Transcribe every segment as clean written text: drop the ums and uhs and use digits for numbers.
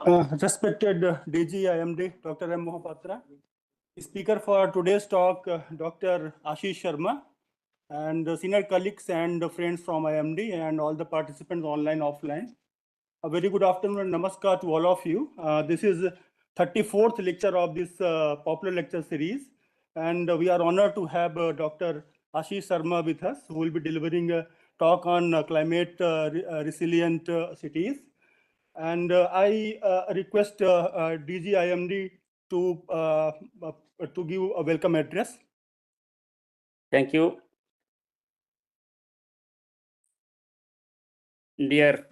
Respected DG IMD, Dr. M. Mohapatra, speaker for today's talk, Dr. Ashish Sharma, and senior colleagues and friends from IMD and all the participants online, offline. A very good afternoon and namaskar to all of you. This is 34th lecture of this popular lecture series, and we are honored to have Dr. Ashish Sharma with us, who will be delivering a talk on climate resilient cities. And I request DG IMD to give a welcome address. Thank you. Dear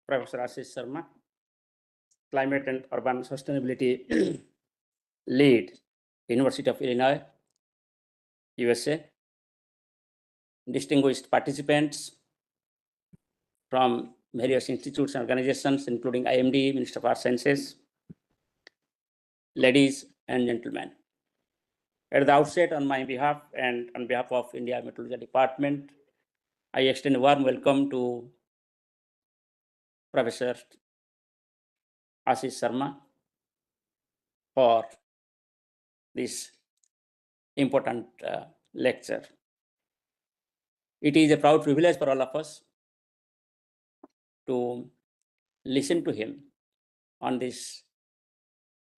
Professor Ashish Sharma, Climate and Urban Sustainability Lead, University of Illinois, USA, distinguished participants from various institutes and organizations, including IMD, Minister of Earth Sciences, ladies and gentlemen. At the outset, on my behalf and on behalf of India Meteorological Department, I extend a warm welcome to Professor Ashish Sharma for this important lecture. It is a proud privilege for all of us to listen to him on this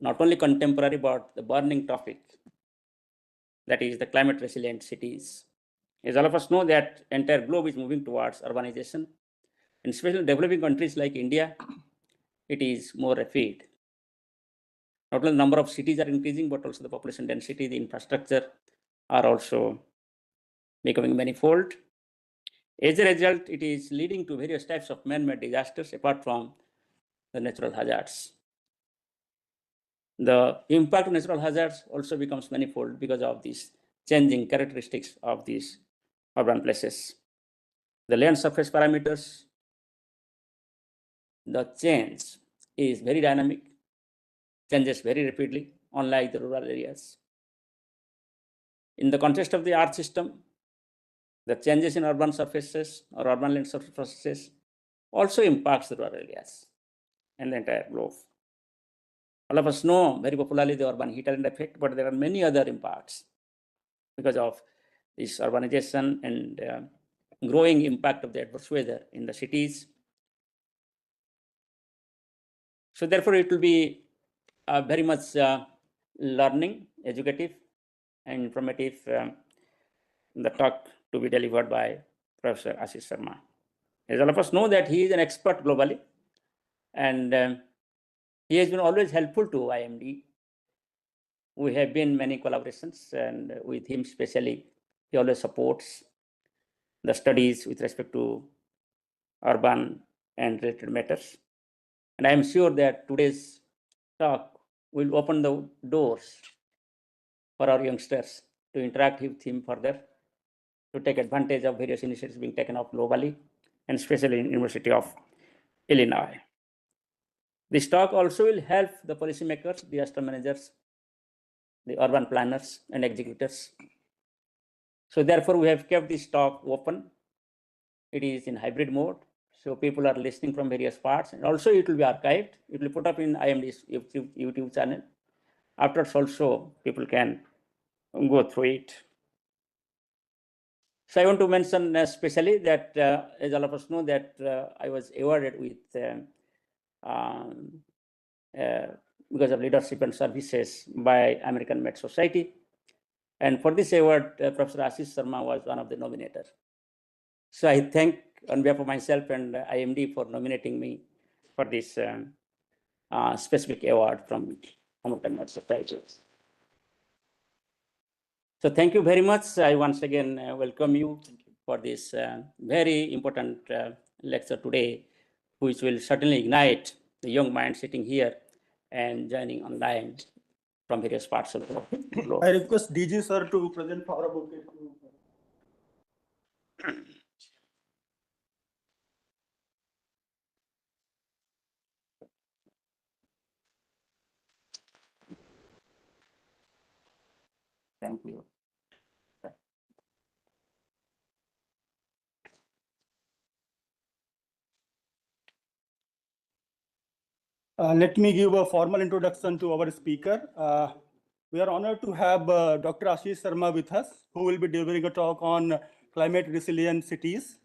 not only contemporary but the burning topic, that is the climate resilient cities. As all of us know that entire globe is moving towards urbanization, and especially developing countries like India, it is more rapid. Not only the number of cities are increasing, but also the population density, the infrastructure are also becoming manifold. As a result, it is leading to various types of man-made disasters apart from the natural hazards. The impact of natural hazards also becomes manifold because of these changing characteristics of these urban places. The land surface parameters, the change is very dynamic, changes very rapidly, unlike the rural areas. In the context of the Earth system, the changes in urban surfaces or urban land surfaces also impacts the rural areas and the entire globe. All of us know very popularly the urban heat island effect, but there are many other impacts because of this urbanization and growing impact of the adverse weather in the cities. So therefore, it will be very much learning, educative, and informative the talk to be delivered by Professor Ashish Sharma. As all of us know that he is an expert globally, and he has been always helpful to IMD. We have been many collaborations, and with him especially, he always supports the studies with respect to urban and related matters. And I am sure that today's talk will open the doors for our youngsters to interact with him further, to take advantage of various initiatives being taken up globally, and especially in University of Illinois. This talk also will help the policymakers, disaster managers, the urban planners and executors. So therefore, we have kept this talk open. It is in hybrid mode, so people are listening from various parts, and also it will be archived. It will be put up in IMD's YouTube channel. Afterwards, also people can go through it. So I want to mention especially that, as all of us know, that I was awarded with because of leadership and services by American Med Society. And for this award, Professor Ashish Sharma was one of the nominators. So I thank on behalf of myself and IMD for nominating me for this specific award from American Med Society. So thank you very much. I once again welcome you for this very important lecture today, which will certainly ignite the young minds sitting here and joining online from various parts of the globe. I request DG sir to present power bouquet. Thank you. Let me give a formal introduction to our speaker. We are honored to have Dr. Ashish Sharma with us, who will be delivering a talk on climate resilient cities.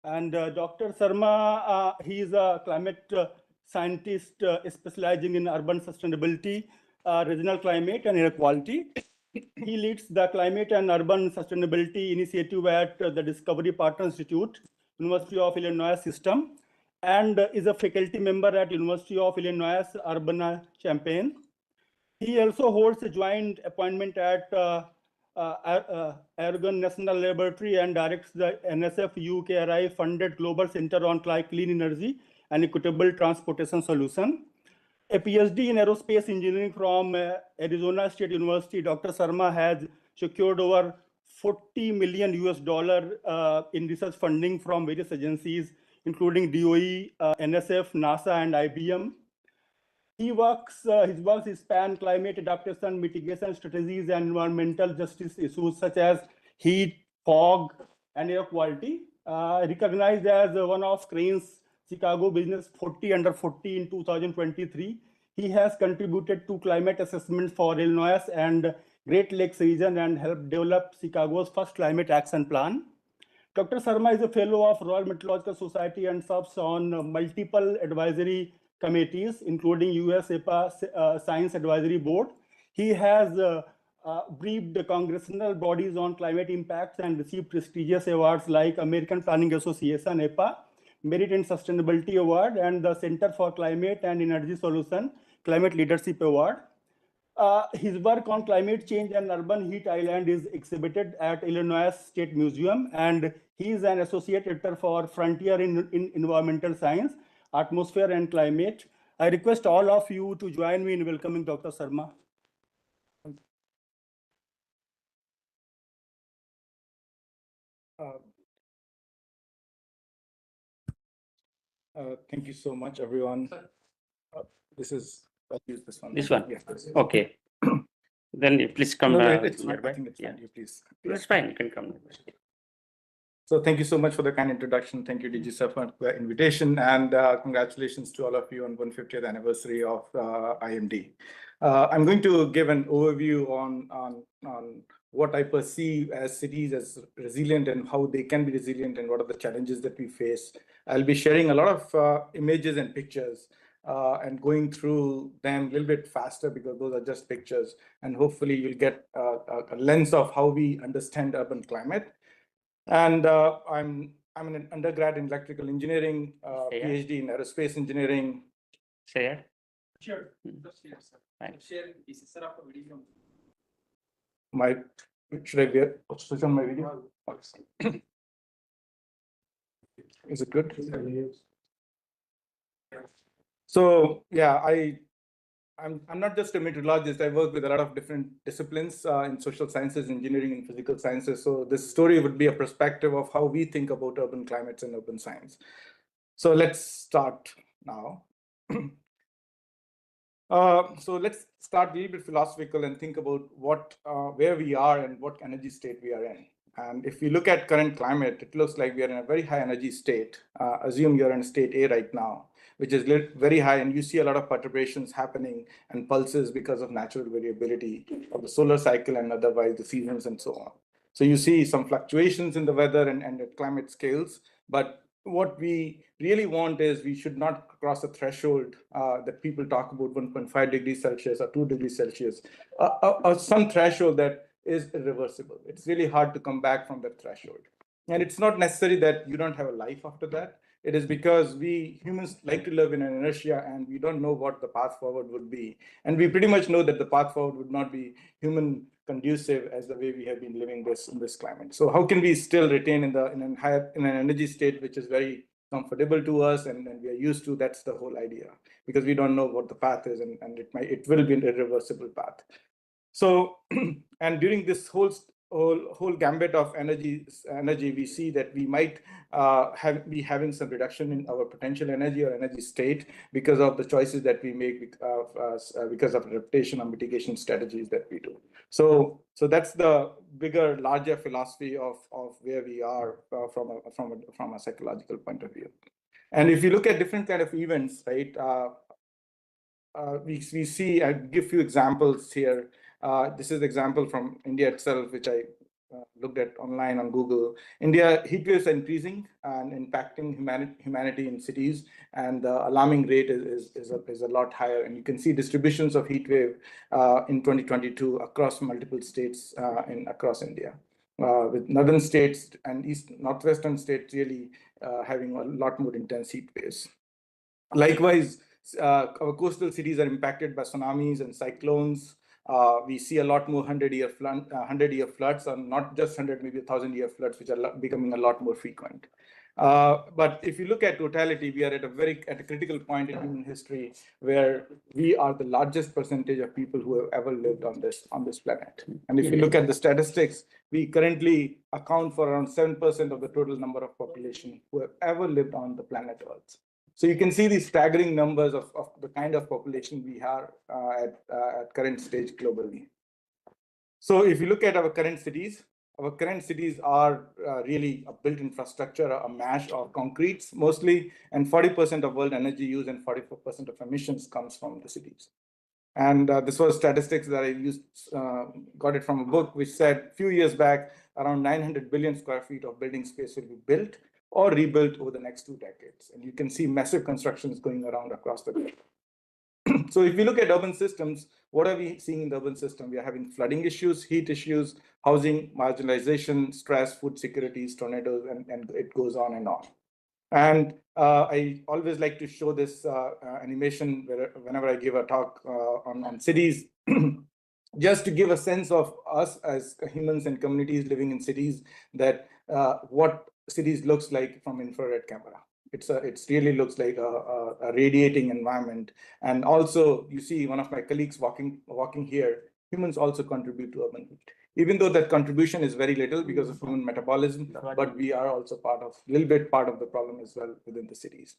And Dr. Sharma, he is a climate scientist specializing in urban sustainability, regional climate, and air quality. He leads the Climate and Urban Sustainability Initiative at the Discovery Partner Institute, University of Illinois System, and is a faculty member at University of Illinois Urbana-Champaign. He also holds a joint appointment at Oregon National Laboratory and directs the NSF UKRI funded Global Center on Clean Energy and Equitable Transportation Solution. A PhD in aerospace engineering from Arizona State University, Dr. Sharma has secured over 40 million US dollar in research funding from various agencies, including DOE, NSF, NASA, and IBM. His works span climate adaptation, mitigation strategies, and environmental justice issues such as heat, fog, and air quality. Recognized as one of Crane's Chicago Business 40 Under 40 in 2023, he has contributed to climate assessments for Illinois and Great Lakes region and helped develop Chicago's first climate action plan. Dr. Sharma is a fellow of Royal Meteorological Society and serves on multiple advisory committees, including US EPA Science Advisory Board. He has briefed the congressional bodies on climate impacts and received prestigious awards like American Planning Association, EPA, Merit in Sustainability Award, and the Center for Climate and Energy Solution Climate Leadership Award. His work on climate change and urban heat island is exhibited at Illinois State Museum, and he is an associate editor for Frontier in Environmental Science, Atmosphere and Climate. I request all of you to join me in welcoming Dr. Sharma. Thank you so much, everyone. I'll use this one. This one? Yes. This is. Okay. Then you please come. No, it's fine. nearby. I think it's Yeah. fine. You please. It's fine. You can come. So thank you so much for the kind introduction. Thank you, DG sir, for the invitation, and congratulations to all of you on 150th anniversary of IMD. I'm going to give an overview on what I perceive as cities as resilient and how they can be resilient and what are the challenges that we face. I'll be sharing a lot of images and pictures and going through them a little bit faster because those are just pictures, and hopefully you'll get a lens of how we understand urban climate. And I'm an undergrad in electrical engineering, PhD in aerospace engineering. Share. Sure. Fine. Should I switch on my video? Is it good? So yeah, I'm not just a meteorologist. I work with a lot of different disciplines in social sciences, engineering, and physical sciences. So this story would be a perspective of how we think about urban climates and urban science. So let's start now. So let's start a little bit philosophical and think about where we are and what energy state we are in. And if you look at current climate, it looks like we are in a very high energy state. Assume you're in state A right now, which is very high, and you see a lot of perturbations happening and pulses because of natural variability of the solar cycle and otherwise the seasons and so on. So you see some fluctuations in the weather and at climate scales, but what we really want is we should not cross a threshold that people talk about 1.5 degrees Celsius or 2 degrees Celsius, or some threshold that is irreversible. It's really hard to come back from that threshold. And it's not necessary that you don't have a life after that. It is because we humans like to live in an inertia and we don't know what the path forward would be. And we pretty much know that the path forward would not be human conducive as the way we have been living in this climate. So how can we still retain in an energy state which is very comfortable to us and we are used to? That's the whole idea, because we don't know what the path is and it will be an irreversible path. So and during this whole gambit of energy, we see that we might be having some reduction in our potential energy or energy state because of the choices that we make because of adaptation or mitigation strategies that we do. So that's the bigger, larger philosophy of where we are from a psychological point of view. And if you look at different kind of events, right? we see, I give few examples here. This is example from India itself, which I looked at online on Google. India heat waves are increasing and impacting humanity in cities, and the alarming rate is a lot higher. And you can see distributions of heat wave in 2022 across multiple states across India, with northern states and northwestern states really having a lot more intense heat waves. Likewise, our coastal cities are impacted by tsunamis and cyclones. We see a lot more 100-year floods, or not just 100, maybe 1,000-year floods, which are becoming a lot more frequent. But if you look at totality, we are at a critical point in human history where we are the largest percentage of people who have ever lived on this planet. And if you look at the statistics, we currently account for around 7% of the total number of population who have ever lived on the planet Earth. So you can see these staggering numbers of the kind of population we have at current stage globally. So if you look at our current cities are really a built infrastructure, a mash of concretes mostly, and 40% of world energy use and 44% of emissions comes from the cities. And this was statistics that I got it from a book, which said a few years back, around 900 billion square feet of building space will be built or rebuilt over the next 2 decades. And you can see massive constructions going around across the globe. So if we look at urban systems, what are we seeing in the urban system? We are having flooding issues, heat issues, housing, marginalization, stress, food securities, tornadoes, and it goes on and on. And I always like to show this animation whenever I give a talk on cities, just to give a sense of us as humans and communities living in cities, that what cities looks like from infrared camera. It really looks like a radiating environment. And also, you see one of my colleagues walking here. Humans also contribute to urban heat, even though that contribution is very little because of human metabolism, but we are also a little bit part of the problem as well within the cities.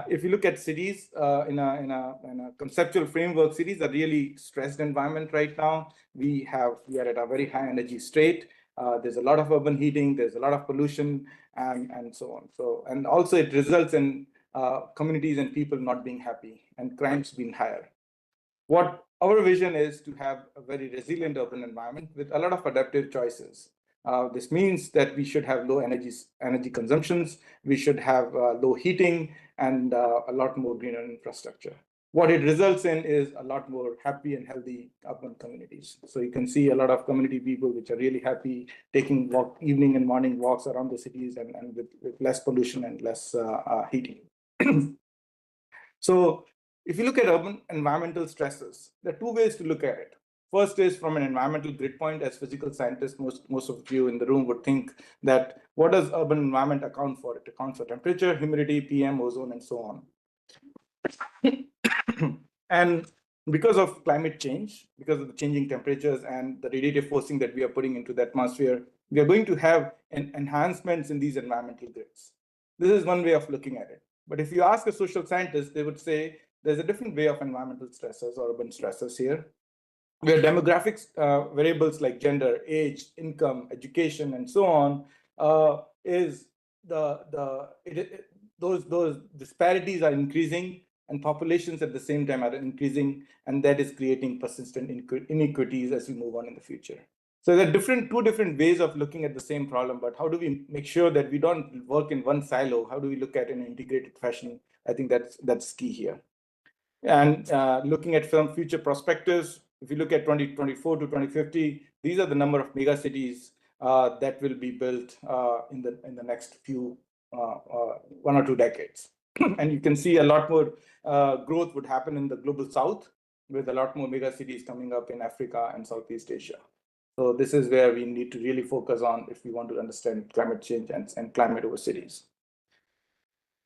If you look at cities in a conceptual framework, cities are really stressed environment right now. We are at a very high energy state. There's a lot of urban heating, there's a lot of pollution, and so on. And also it results in communities and people not being happy and crimes being higher. What our vision is to have a very resilient urban environment with a lot of adaptive choices. This means that we should have low energy consumptions, we should have low heating, and a lot more greener infrastructure. What it results in is a lot more happy and healthy urban communities. So you can see a lot of community people which are really happy taking evening and morning walks around the cities and with less pollution and less heating. So if you look at urban environmental stresses, there are 2 ways to look at it. First is from an environmental grid point. As physical scientists, most of you in the room would think that what does urban environment account for? It accounts for temperature, humidity, PM, ozone, and so on. And because of climate change, because of the changing temperatures and the radiative forcing that we are putting into the atmosphere, we are going to have enhancements in these environmental grids. This is one way of looking at it. But if you ask a social scientist, they would say there's a different way of environmental stresses or urban stresses here, where demographics variables like gender, age, income, education, and so on those disparities are increasing, and populations at the same time are increasing, and that is creating persistent inequities as we move on in the future. So there are 2 different ways of looking at the same problem, but how do we make sure that we don't work in one silo? How do we look at it in an integrated fashion? I think that's key here. And looking at some future perspectives, if you look at 2024 to 2050, these are the number of mega cities that will be built in the next few 1 or 2 decades. And you can see a lot more growth would happen in the global south, with a lot more mega cities coming up in Africa and Southeast Asia. So this is where we need to really focus on if we want to understand climate change and climate over cities.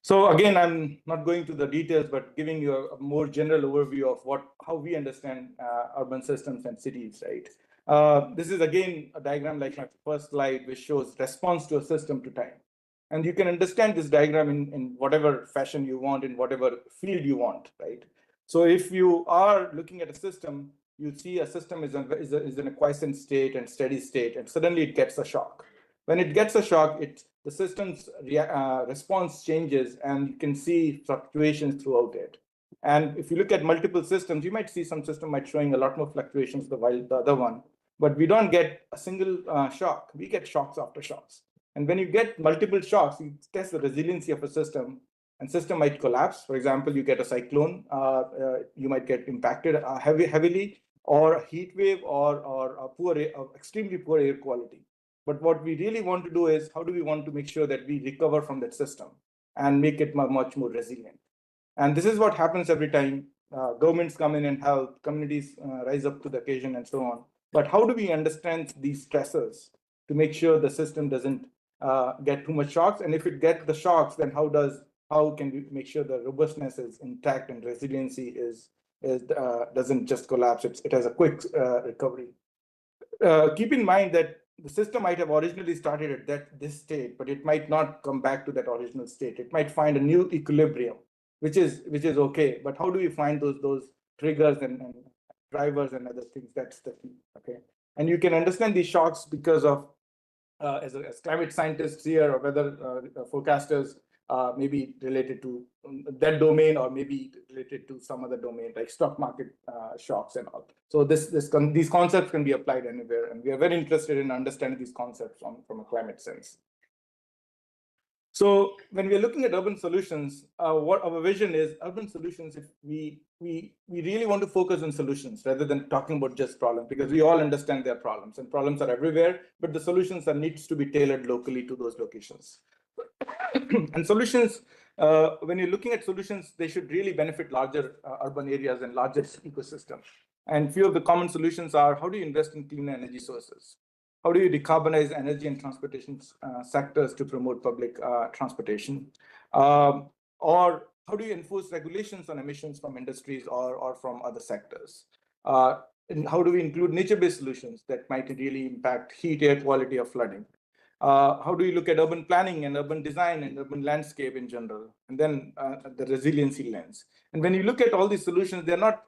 So again, I'm not going to the details, but giving you a more general overview of how we understand urban systems and cities, right? This is again a diagram like my first slide, which shows response to a system to time. And you can understand this diagram in whatever fashion you want, in whatever field you want, right? So if you are looking at a system, you see a system is in a quiescent state and steady state, and suddenly it gets a shock. When it gets a shock, the system's response changes, and you can see fluctuations throughout it. And if you look at multiple systems, you might see some system might showing a lot more fluctuations while the other one, but we don't get a single shock. We get shocks after shocks. And when you get multiple shocks, you test the resiliency of a system, and system might collapse. For example, you get a cyclone, you might get impacted heavily, or a heat wave, or a extremely poor air quality. But what we really want to do is, how do we want to make sure that we recover from that system and make it much more resilient? And this is what happens every time governments come in and help, communities rise up to the occasion and so on. But how do we understand these stressors to make sure the system doesn't get too much shocks? And if it gets the shocks, then how can we make sure the robustness is intact and resiliency doesn't just collapse, it has a quick recovery. Keep in mind that the system might have originally started at this state, but it might not come back to that original state. It might find a new equilibrium, which is okay. But how do we find those triggers and drivers and other things? That's the key. Okay, and you can understand these shocks because of as climate scientists here or weather forecasters, maybe related to that domain, or maybe related to some other domain like stock market shocks and all. So these concepts can be applied anywhere, and we are very interested in understanding these concepts from a climate sense. So when we are looking at urban solutions, what our vision is, urban solutions, if we really want to focus on solutions rather than talking about just problems, because we all understand their problems, and problems are everywhere, but the solutions needs to be tailored locally to those locations. And solutions, when you're looking at solutions, they should really benefit larger urban areas and larger ecosystems. And few of the common solutions are, how do you invest in clean energy sources? How do you decarbonize energy and transportation sectors to promote public transportation? Or how do you enforce regulations on emissions from industries or from other sectors? And how do we include nature-based solutions that might really impact heat, air quality, or flooding? How do you look at urban planning and urban design and urban landscape in general? And then the resiliency lens. And when you look at all these solutions, they're not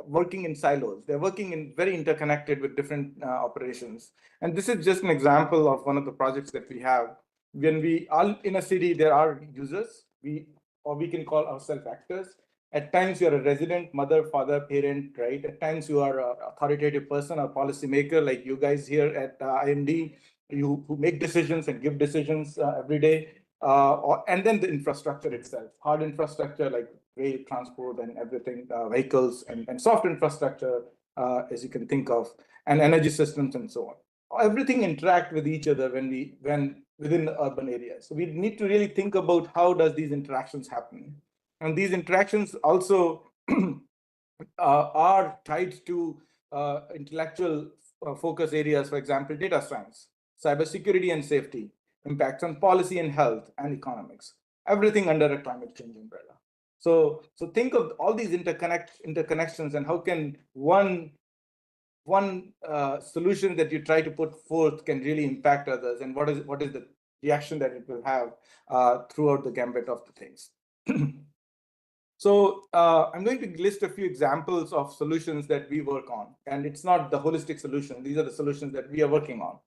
working in silos. They're working in very interconnected with different operations. And this is just an example of one of the projects that we have. When we are in a city, there are users, we can call ourselves actors. At times you're a resident, mother, father, parent, right? At times you are an authoritative person or policymaker like you guys here at IMD, who make decisions and give decisions every day. And then the infrastructure itself, hard infrastructure like rail transport and everything, vehicles, and soft infrastructure, as you can think of, and energy systems and so on. Everything interact with each other when within the urban areas. So we need to really think about how does these interactions happen. And these interactions also are tied to intellectual focus areas, for example, data science, cybersecurity and safety, impacts on policy and health and economics, everything under a climate change umbrella. So think of all these interconnections, and how can one solution that you try to put forth can really impact others, and what is the reaction that it will have throughout the gambit of the things. So I'm going to list a few examples of solutions that we work on, and it's not the holistic solution. These are the solutions that we are working on.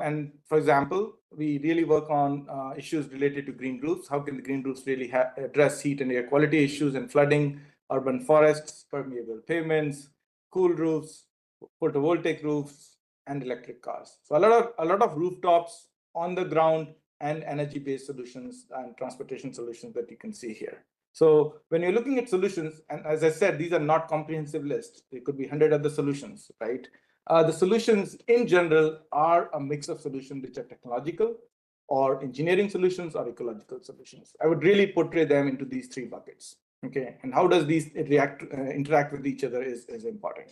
And for example, we really work on issues related to green roofs. How can the green roofs really address heat and air quality issues and flooding, urban forests, permeable pavements, cool roofs, photovoltaic roofs, and electric cars. So a lot of rooftops on the ground and energy-based solutions and transportation solutions that you can see here. So when you're looking at solutions, and as I said, these are not comprehensive lists. There could be 100 other solutions, right? The solutions in general are a mix of solutions which are technological or engineering solutions or ecological solutions. I would really portray them into these three buckets, okay? And how does these interact with each other is important.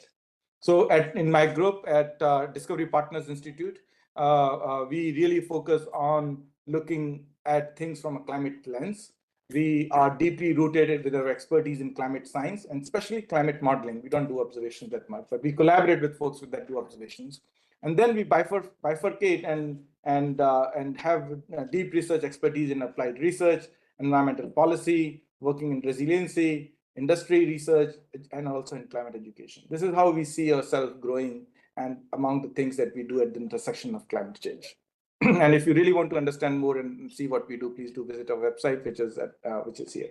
So in my group at Discovery Partners Institute, we really focus on looking at things from a climate lens. We are deeply rooted with our expertise in climate science and especially climate modeling. We don't do observations that much, but we collaborate with folks that do observations. And then we bifurcate and have deep research expertise in applied research, environmental policy, working in resiliency, industry research, and also in climate education. This is how we see ourselves growing and among the things that we do at the intersection of climate change. And if you really want to understand more and see what we do, please do visit our website, which is here.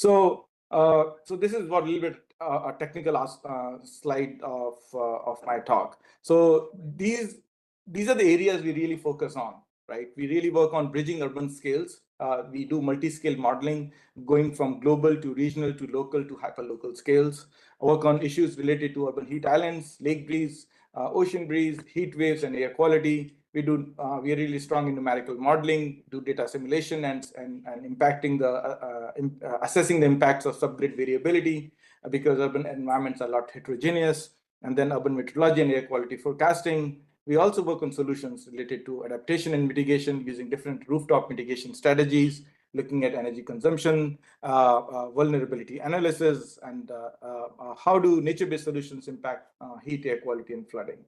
So, so this is what a little bit a technical slide of my talk. So these are the areas we really focus on, right? We really work on bridging urban scales. We do multi-scale modeling, going from global to regional to local to hyperlocal scales. Work on issues related to urban heat islands, lake breeze, ocean breeze, heat waves, and air quality. We are really strong in numerical modeling, do data simulation, and impacting assessing the impacts of subgrid variability, because urban environments are a lot heterogeneous. And then urban meteorology and air quality forecasting. We also work on solutions related to adaptation and mitigation using different rooftop mitigation strategies, looking at energy consumption, vulnerability analysis, and how do nature-based solutions impact heat, air quality, and flooding.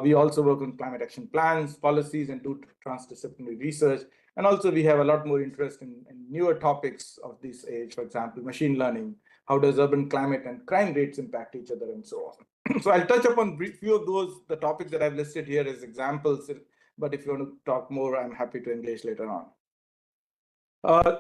We also work on climate action plans, policies, and do transdisciplinary research. And also we have a lot more interest in newer topics of this age, for example, machine learning. How does urban climate and crime rates impact each other, and so on. So I'll touch upon a few of the topics that I've listed here as examples, but if you want to talk more, I'm happy to engage later on.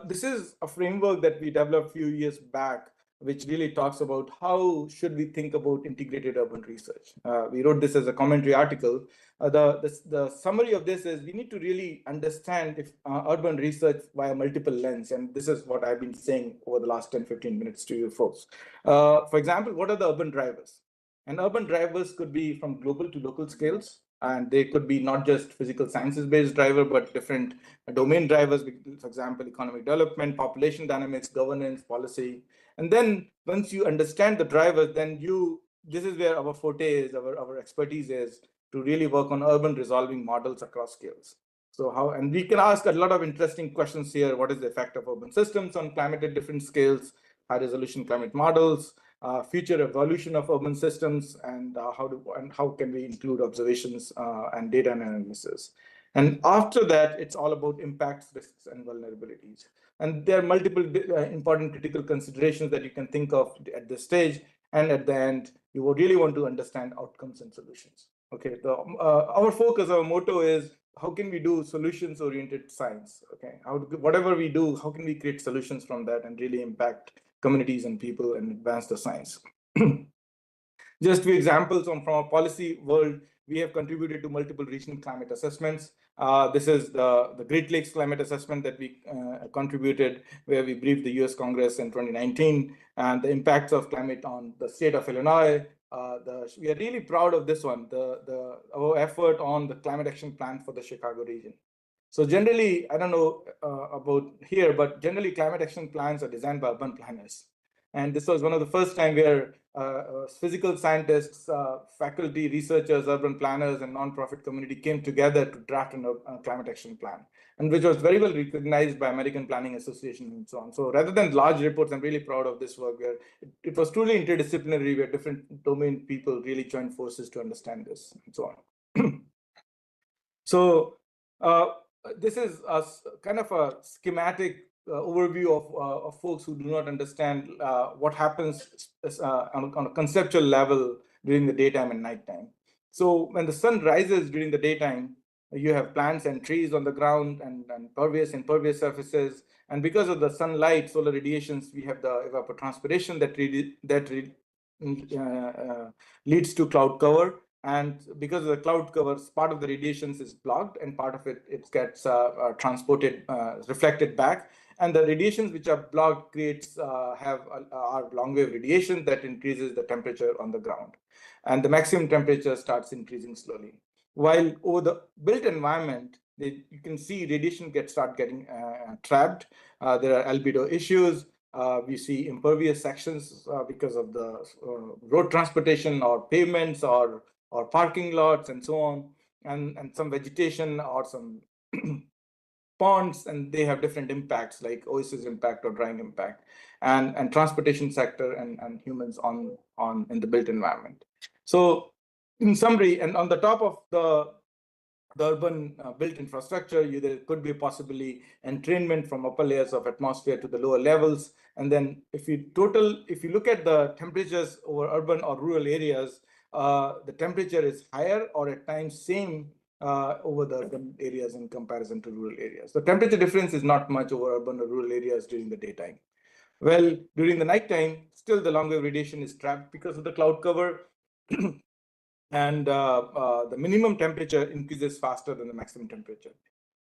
This is a framework that we developed a few years back, which really talks about how should we think about integrated urban research. We wrote this as a commentary article. The summary of this is we need to really understand if urban research via multiple lens, and this is what I've been saying over the last 10-15 minutes to you folks. For example, what are the urban drivers? And urban drivers could be from global to local scales, and they could be not just physical sciences based driver, but different domain drivers, for example, economic development, population dynamics, governance, policy. And then once you understand the drivers, then this is where our forte is, our expertise is, to really work on urban resolving models across scales. So and we can ask a lot of interesting questions here. What is the effect of urban systems on climate at different scales, high resolution climate models, future evolution of urban systems, and how can we include observations and data analysis. And after that, it's all about impacts, risks, and vulnerabilities. And there are multiple important critical considerations that you can think of at this stage. And at the end, you would really want to understand outcomes and solutions. Okay, our focus, our motto is, how can we do solutions-oriented science? Okay, whatever we do, how can we create solutions from that and really impact communities and people and advance the science? Just a few examples from a policy world. We have contributed to multiple regional climate assessments. This is the Great Lakes climate assessment that we contributed, where we briefed the US Congress in 2019, and the impacts of climate on the state of Illinois. We are really proud of this one, our effort on the climate action plan for the Chicago region. So generally, I don't know about here, but generally climate action plans are designed by urban planners. And this was one of the first time where physical scientists, faculty, researchers, urban planners, and nonprofit community came together to draft a climate action plan, and which was very well recognized by American Planning Association and so on. So rather than large reports, I'm really proud of this work, where it was truly interdisciplinary, where different domain people really joined forces to understand this and so on. So this is a kind of a schematic overview of folks who do not understand what happens on a conceptual level during the daytime and nighttime. So when the sun rises during the daytime, you have plants and trees on the ground and pervious and impervious surfaces. And because of the sunlight, solar radiations, we have the evapotranspiration that leads to cloud cover. And because of the cloud covers, part of the radiations is blocked, and part of it gets transported, reflected back. And the radiations which are blocked are long wave radiation that increases the temperature on the ground, and the maximum temperature starts increasing slowly. While over the built environment, you can see radiation start getting trapped. There are albedo issues. We see impervious sections because of the road transportation or pavements or parking lots and so on, and some vegetation or some ponds, and they have different impacts like oasis impact or drying impact, and transportation sector and humans in the built environment. So in summary, and on the top of the urban built infrastructure, there could be possibly entrainment from upper layers of atmosphere to the lower levels. And then if you look at the temperatures over urban or rural areas, the temperature is higher or at times same over the urban areas in comparison to rural areas. The temperature difference is not much over urban or rural areas during the daytime. Well, during the nighttime, still the long wave radiation is trapped because of the cloud cover. And the minimum temperature increases faster than the maximum temperature.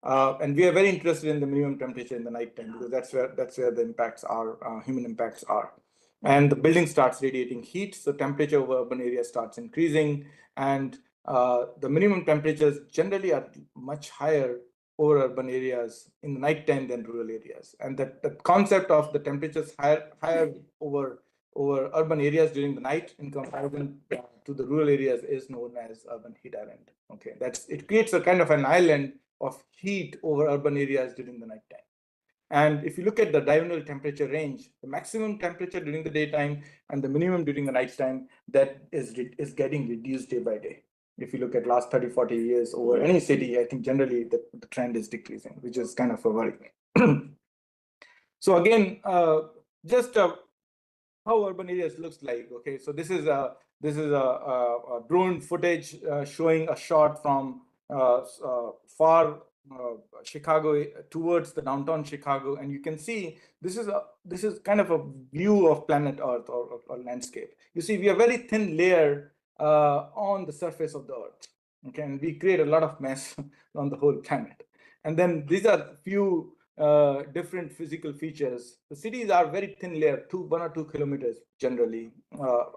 And we are very interested in the minimum temperature in the nighttime because that's where the impacts are, human impacts are. And the building starts radiating heat, so temperature over urban areas starts increasing, and the minimum temperatures generally are much higher over urban areas in the nighttime than rural areas. And that concept of the temperatures higher over urban areas during the night in comparison to the rural areas is known as urban heat island. Okay, it creates a kind of an island of heat over urban areas during the nighttime. And if you look at the diurnal temperature range, the maximum temperature during the daytime and the minimum during the nighttime, that is getting reduced day by day. If you look at last 30, 40 years over any city, I think generally the trend is decreasing, which is kind of a worry. So again, just how urban areas looks like. Okay, so this is a drone footage showing a shot from far Chicago towards the downtown Chicago, and you can see this is kind of a view of planet Earth or landscape. You see, we are very thin layer on the surface of the Earth. Okay, and we create a lot of mess on the whole planet. And then these are few different physical features. The cities are very thin layer, 1 or 2 kilometers generally.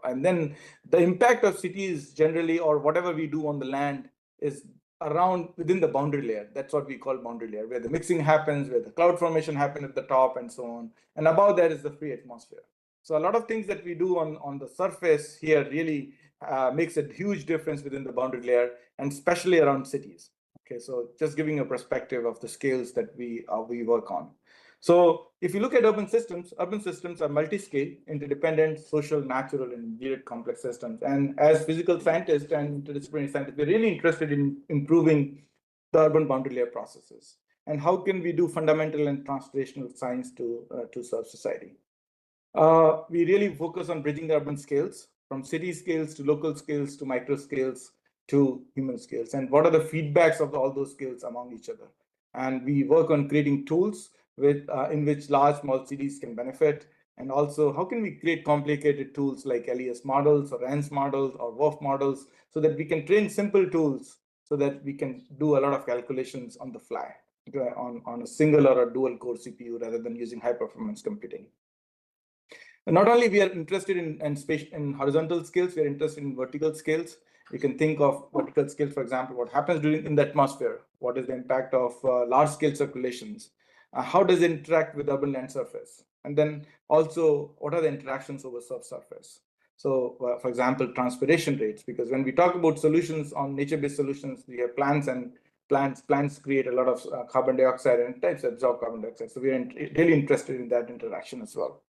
And then the impact of cities generally, or whatever we do on the land, is around within the boundary layer. That's what we call boundary layer, where the mixing happens, where the cloud formation happens at the top and so on. And above that is the free atmosphere. So a lot of things that we do on the surface here really makes a huge difference within the boundary layer, and especially around cities. Okay, so just giving a perspective of the scales that we work on. So if you look at urban systems are multi-scale, interdependent, social, natural, and engineered complex systems. And as physical scientists and interdisciplinary scientists, we're really interested in improving the urban boundary layer processes. And how can we do fundamental and translational science to serve society? We really focus on bridging the urban scales, from city scales to local scales to micro scales to human scales, and what are the feedbacks of all those scales among each other. And we work on creating tools in which large, small cities can benefit. And also, how can we create complicated tools like LES models or ANS models or WRF models so that we can train simple tools so that we can do a lot of calculations on the fly, okay, on a single or a dual core CPU rather than using high performance computing. And not only we are interested in horizontal scales, we are interested in vertical scales. You can think of vertical scales, for example, what happens in the atmosphere, what is the impact of large scale circulations, how does it interact with urban land surface, and then also what are the interactions over subsurface. So for example, transpiration rates, because when we talk about solutions on nature-based solutions, we have plants, and plants create a lot of carbon dioxide and types absorb carbon dioxide. So we are really interested in that interaction as well.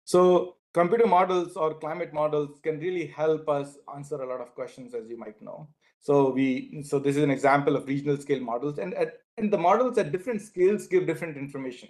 So computer models or climate models can really help us answer a lot of questions, as you might know. So this is an example of regional scale models, and the models at different scales give different information.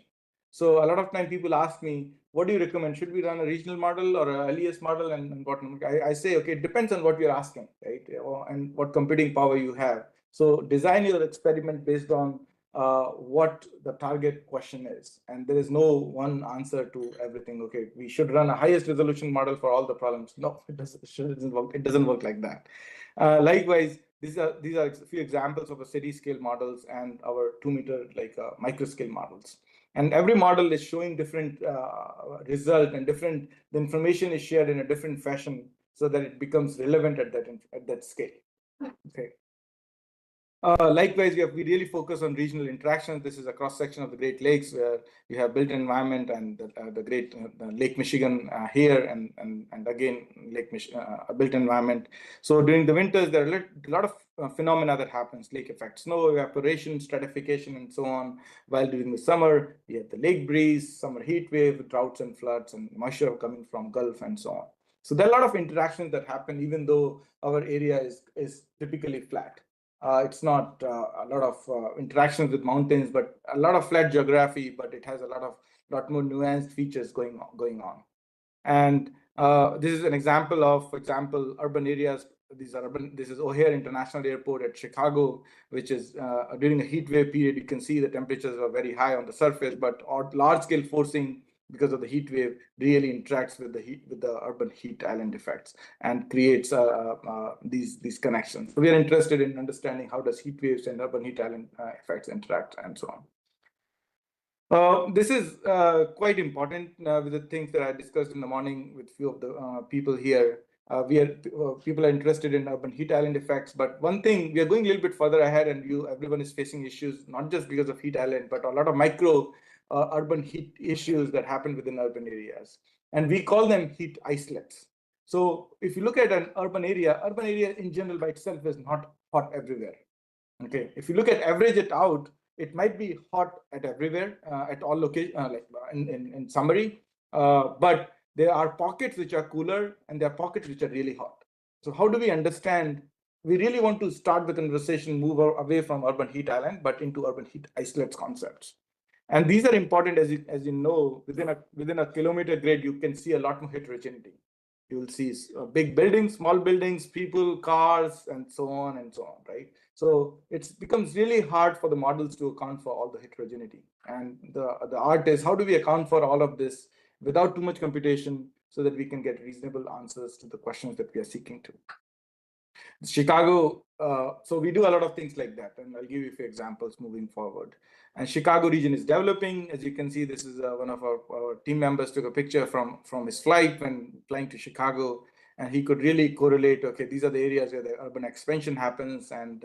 So a lot of time people ask me, what do you recommend? Should we run a regional model or a LES model? And what I say, okay, it depends on what you're asking, right? And what computing power you have. So design your experiment based on what the target question is. And there is no one answer to everything. Okay, we should run a highest resolution model for all the problems. No, it doesn't work. It doesn't work like that. Likewise, these are a few examples of a city scale models and our 2 meter micro scale models. And every model is showing different result, and the information is shared in a different fashion so that it becomes relevant at that scale. Okay. Likewise, we really focus on regional interactions. This is a cross section of the Great Lakes, where you have built environment and the Great Lake Michigan here, and again built environment. So during the winters, there are a lot of phenomena that happens: lake effect, snow evaporation, stratification, and so on. While during the summer, you have the lake breeze, summer heat wave, droughts and floods, and moisture coming from Gulf, and so on. So there are a lot of interactions that happen, even though our area is typically flat. It's not a lot of interactions with mountains, but a lot of flat geography, but it has a lot more nuanced features going on. And this is an example of, for example, urban areas. This is O'Hare International Airport at Chicago, which is during a heat wave period, you can see the temperatures are very high on the surface, but large scale forcing because of the heat wave really interacts with the heat, with the urban heat island effects, and creates these connections. So we are interested in understanding how does heat waves and urban heat island effects interact, and so on. This is quite important with the things that I discussed in the morning with few of the people here. People are interested in urban heat island effects, but one thing, we are going a little bit further ahead, and everyone is facing issues not just because of heat island, but a lot of micro urban heat issues that happen within urban areas, and we call them heat islets. So if you look at an urban area in general by itself is not hot everywhere. Okay, if you look at average it out, it might be hot at everywhere, at all locations, like in summary, but there are pockets which are cooler and there are pockets which are really hot. So how do we understand? We really want to start the conversation, move away from urban heat island, but into urban heat islets concepts. And these are important, as you know, within a kilometer grid, you can see a lot more heterogeneity. You will see big buildings, small buildings, people, cars, and so on, right? So it becomes really hard for the models to account for all the heterogeneity. And the art is, how do we account for all of this without too much computation so that we can get reasonable answers to the questions that we are seeking to. Chicago, so we do a lot of things like that, and I'll give you a few examples moving forward. And Chicago region is developing. As you can see, this is one of our team members took a picture from his flight when flying to Chicago, and he could really correlate, okay, these are the areas where the urban expansion happens, and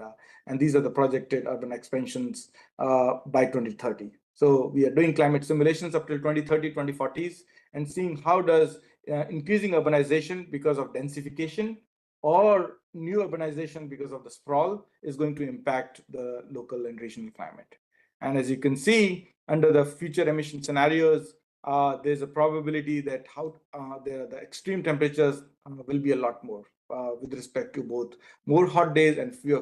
these are the projected urban expansions by 2030. So we are doing climate simulations up till 2030, 2040s, and seeing how does increasing urbanization because of densification or new urbanization because of the sprawl is going to impact the local and regional climate. And as you can see, under the future emission scenarios, there's a probability that the extreme temperatures will be a lot more with respect to both more hot days and fewer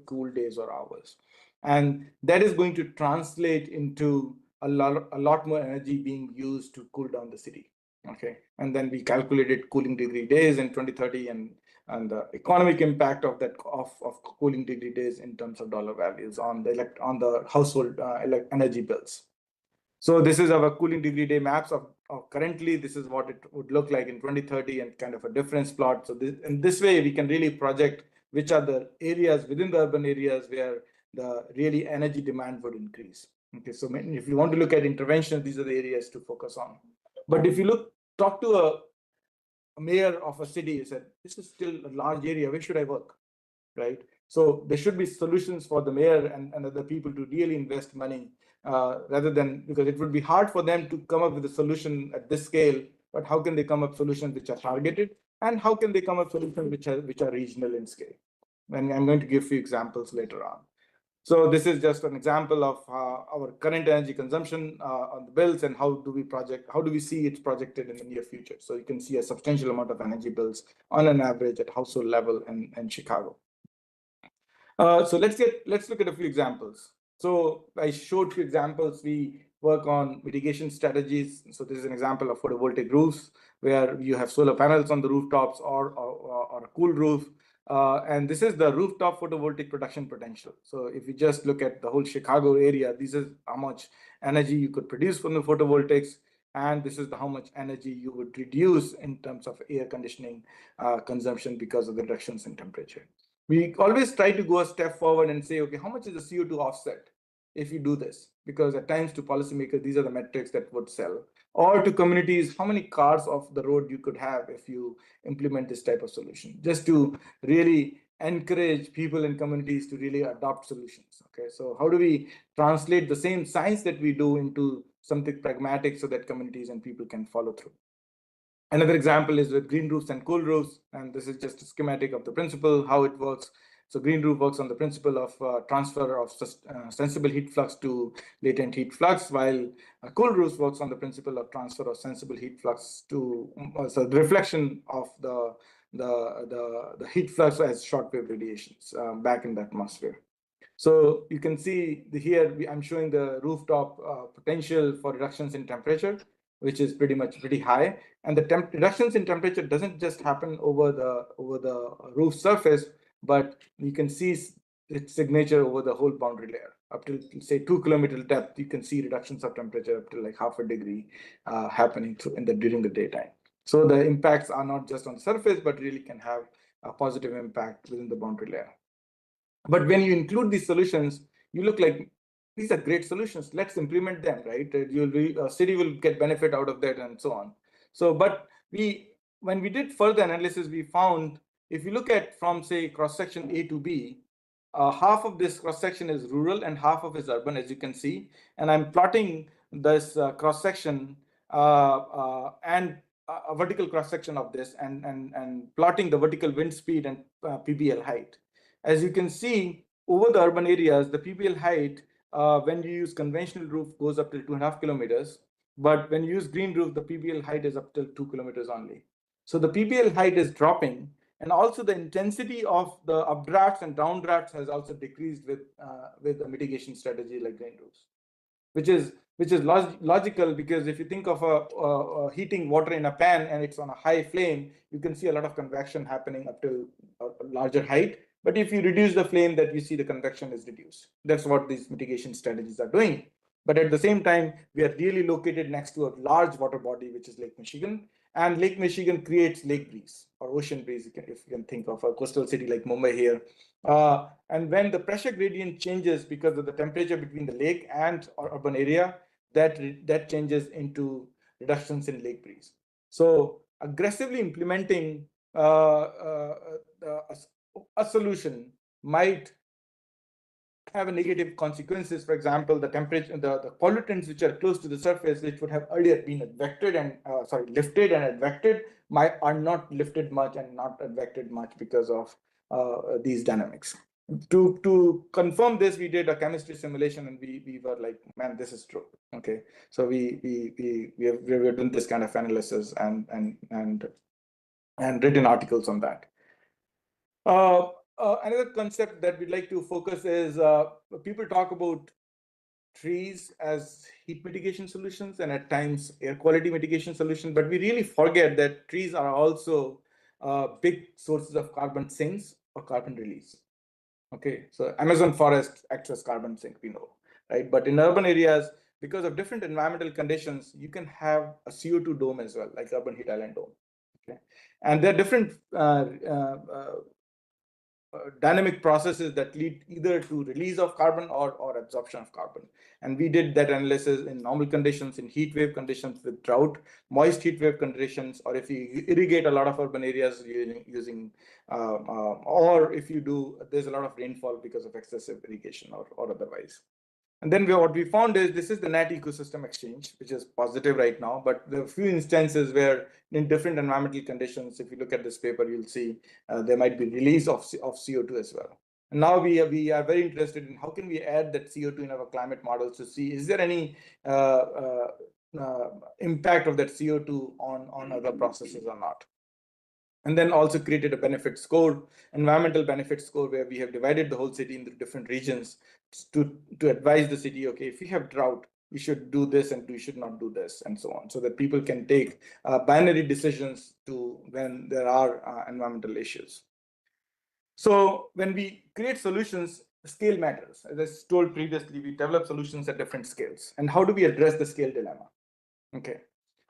cool days or hours. And that is going to translate into a lot more energy being used to cool down the city. Okay, and then we calculated cooling degree days in 2030 and the economic impact of that of cooling degree days in terms of dollar values on the household energy bills. So this is our cooling degree day maps of currently. This is what it would look like in 2030 and kind of a difference plot. So in this way, we can really project which are the areas within the urban areas where the really energy demand would increase. Okay, so if you want to look at interventions, these are the areas to focus on. But if you talk to a mayor of a city, you said, this is still a large area, where should I work, right? So there should be solutions for the mayor and other people to really invest money rather than, because it would be hard for them to come up with a solution at this scale, but how can they come up solutions which are targeted, and how can they come up solutions which are regional in scale? And I'm going to give a few examples later on. So this is just an example of our current energy consumption on the bills and how do we see it projected in the near future. So you can see a substantial amount of energy bills on an average at household level in Chicago. So let's look at a few examples. So I showed few examples. We work on mitigation strategies. So this is an example of photovoltaic roofs where you have solar panels on the rooftops or a cool roof. And this is the rooftop photovoltaic production potential. So if you just look at the whole Chicago area, this is how much energy you could produce from the photovoltaics. And this is how much energy you would reduce in terms of air conditioning consumption because of the reductions in temperature. We always try to go a step forward and say, okay, how much is the CO2 offset if you do this? Because at times to policymakers, these are the metrics that would sell. Or to communities, how many cars off the road you could have if you implement this type of solution, just to really encourage people in communities to really adopt solutions. Okay, so how do we translate the same science that we do into something pragmatic so that communities and people can follow through? Another example is with green roofs and cool roofs, and this is just a schematic of the principle, how it works. So green roof works on the principle of transfer of sensible heat flux to latent heat flux, while cool roofs works on the principle of transfer of sensible heat flux to so the reflection of the heat flux as shortwave radiations back in the atmosphere. So you can see here I'm showing the rooftop potential for reductions in temperature, which is pretty high. And the reductions in temperature doesn't just happen over the roof surface, but you can see its signature over the whole boundary layer. Up to say 2 kilometer depth, you can see reductions of temperature up to like half a degree happening during the daytime. So the impacts are not just on the surface, but really can have a positive impact within the boundary layer. But when you include these solutions, you look like these are great solutions. Let's implement them, right? A city will get benefit out of that and so on. So, but when we did further analysis, we found if you look at from say cross section A to B, half of this cross section is rural and half of it is urban, as you can see. And I'm plotting this cross section and a vertical cross section of this and plotting the vertical wind speed and PBL height. As you can see, over the urban areas, the PBL height, when you use conventional roof, goes up to 2.5 kilometers. But when you use green roof, the PBL height is up to 2 kilometers only. So the PBL height is dropping. And also the intensity of the updrafts and downdrafts has also decreased with a mitigation strategy like green roofs, which is logical, because if you think of a heating water in a pan and it's on a high flame, you can see a lot of convection happening up to a larger height. But if you reduce the flame, that you see the convection is reduced. That's what these mitigation strategies are doing. But at the same time, we are really located next to a large water body, which is Lake Michigan. And Lake Michigan creates lake breeze or ocean breeze, if you can think of a coastal city like Mumbai here. And when the pressure gradient changes because of the temperature between the lake and our urban area, that changes into reductions in lake breeze. So aggressively implementing a solution might have a negative consequences. For example, the temperature, the pollutants which are close to the surface, which would have earlier been advected and lifted and advected, are not lifted much and not advected much because of these dynamics. To confirm this, we did a chemistry simulation, and we were like, man, this is true. Okay, so we have done this kind of analysis and written articles on that. Another concept that we'd like to focus is people talk about trees as heat mitigation solutions and at times air quality mitigation solutions, but we really forget that trees are also big sources of carbon sinks or carbon release. Okay, so Amazon forest acts as carbon sink, we know, right? But in urban areas, because of different environmental conditions, you can have a CO2 dome as well, like urban heat island dome. Okay, and there are different dynamic processes that lead either to release of carbon or absorption of carbon. And we did that analysis in normal conditions, in heat wave conditions with drought, moist heat wave conditions, or if you irrigate a lot of urban areas using or if you do, there's a lot of rainfall because of excessive irrigation or otherwise. And then what we found is this is the net ecosystem exchange, which is positive right now, but there are a few instances where in different environmental conditions, if you look at this paper, you'll see there might be release of CO2 as well. And now we are very interested in how can we add that CO2 in our climate models to see, is there any impact of that CO2 on other processes or not? And then also created a benefit score, environmental benefit score, where we have divided the whole city into different regions to advise the city, okay, if you have drought, you should do this and you should not do this, and so on, so that people can take binary decisions to when there are environmental issues. So when we create solutions, scale matters. As I told previously, we develop solutions at different scales. And how do we address the scale dilemma? Okay,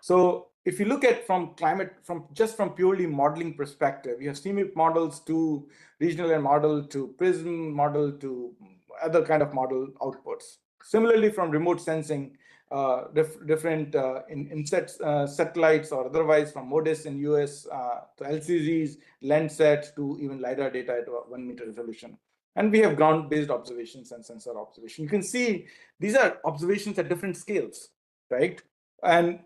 so if you look at from purely modeling perspective, we have CMIP models to regional air model to PRISM model to other kind of model outputs. Similarly, from remote sensing, different satellites or otherwise, from MODIS in US to LCZs, Landsat to even LiDAR data at 1 meter resolution. And we have ground-based observations and sensor observation. You can see these are observations at different scales, right? And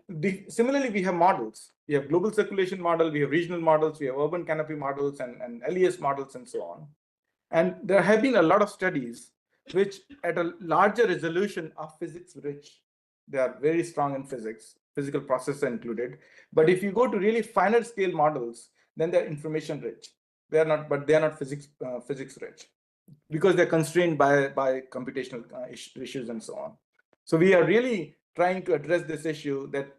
similarly, we have models. We have global circulation model, we have regional models, we have urban canopy models and LES models and so on. And there have been a lot of studies which at a larger resolution are physics rich. They are very strong in physics, physical processes included. But if you go to really finer scale models, then they're information rich. They are not physics rich because they're constrained by computational issues and so on. So we are really trying to address this issue, that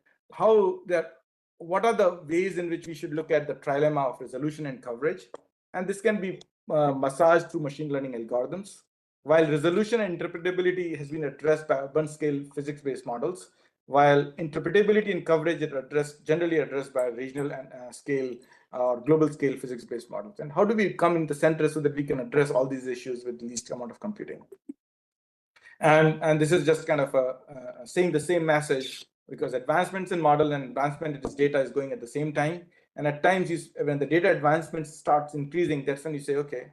what are the ways in which we should look at the trilemma of resolution and coverage. And this can be massaged through machine learning algorithms. While resolution and interpretability has been addressed by urban scale physics-based models, while interpretability and coverage are generally addressed by regional and scale or global scale physics-based models. And how do we come in the center so that we can address all these issues with the least amount of computing? And this is just kind of saying the same message, because advancements in model and advancement in this data is going at the same time. And at times, when the data advancement starts increasing, that's when you say, okay,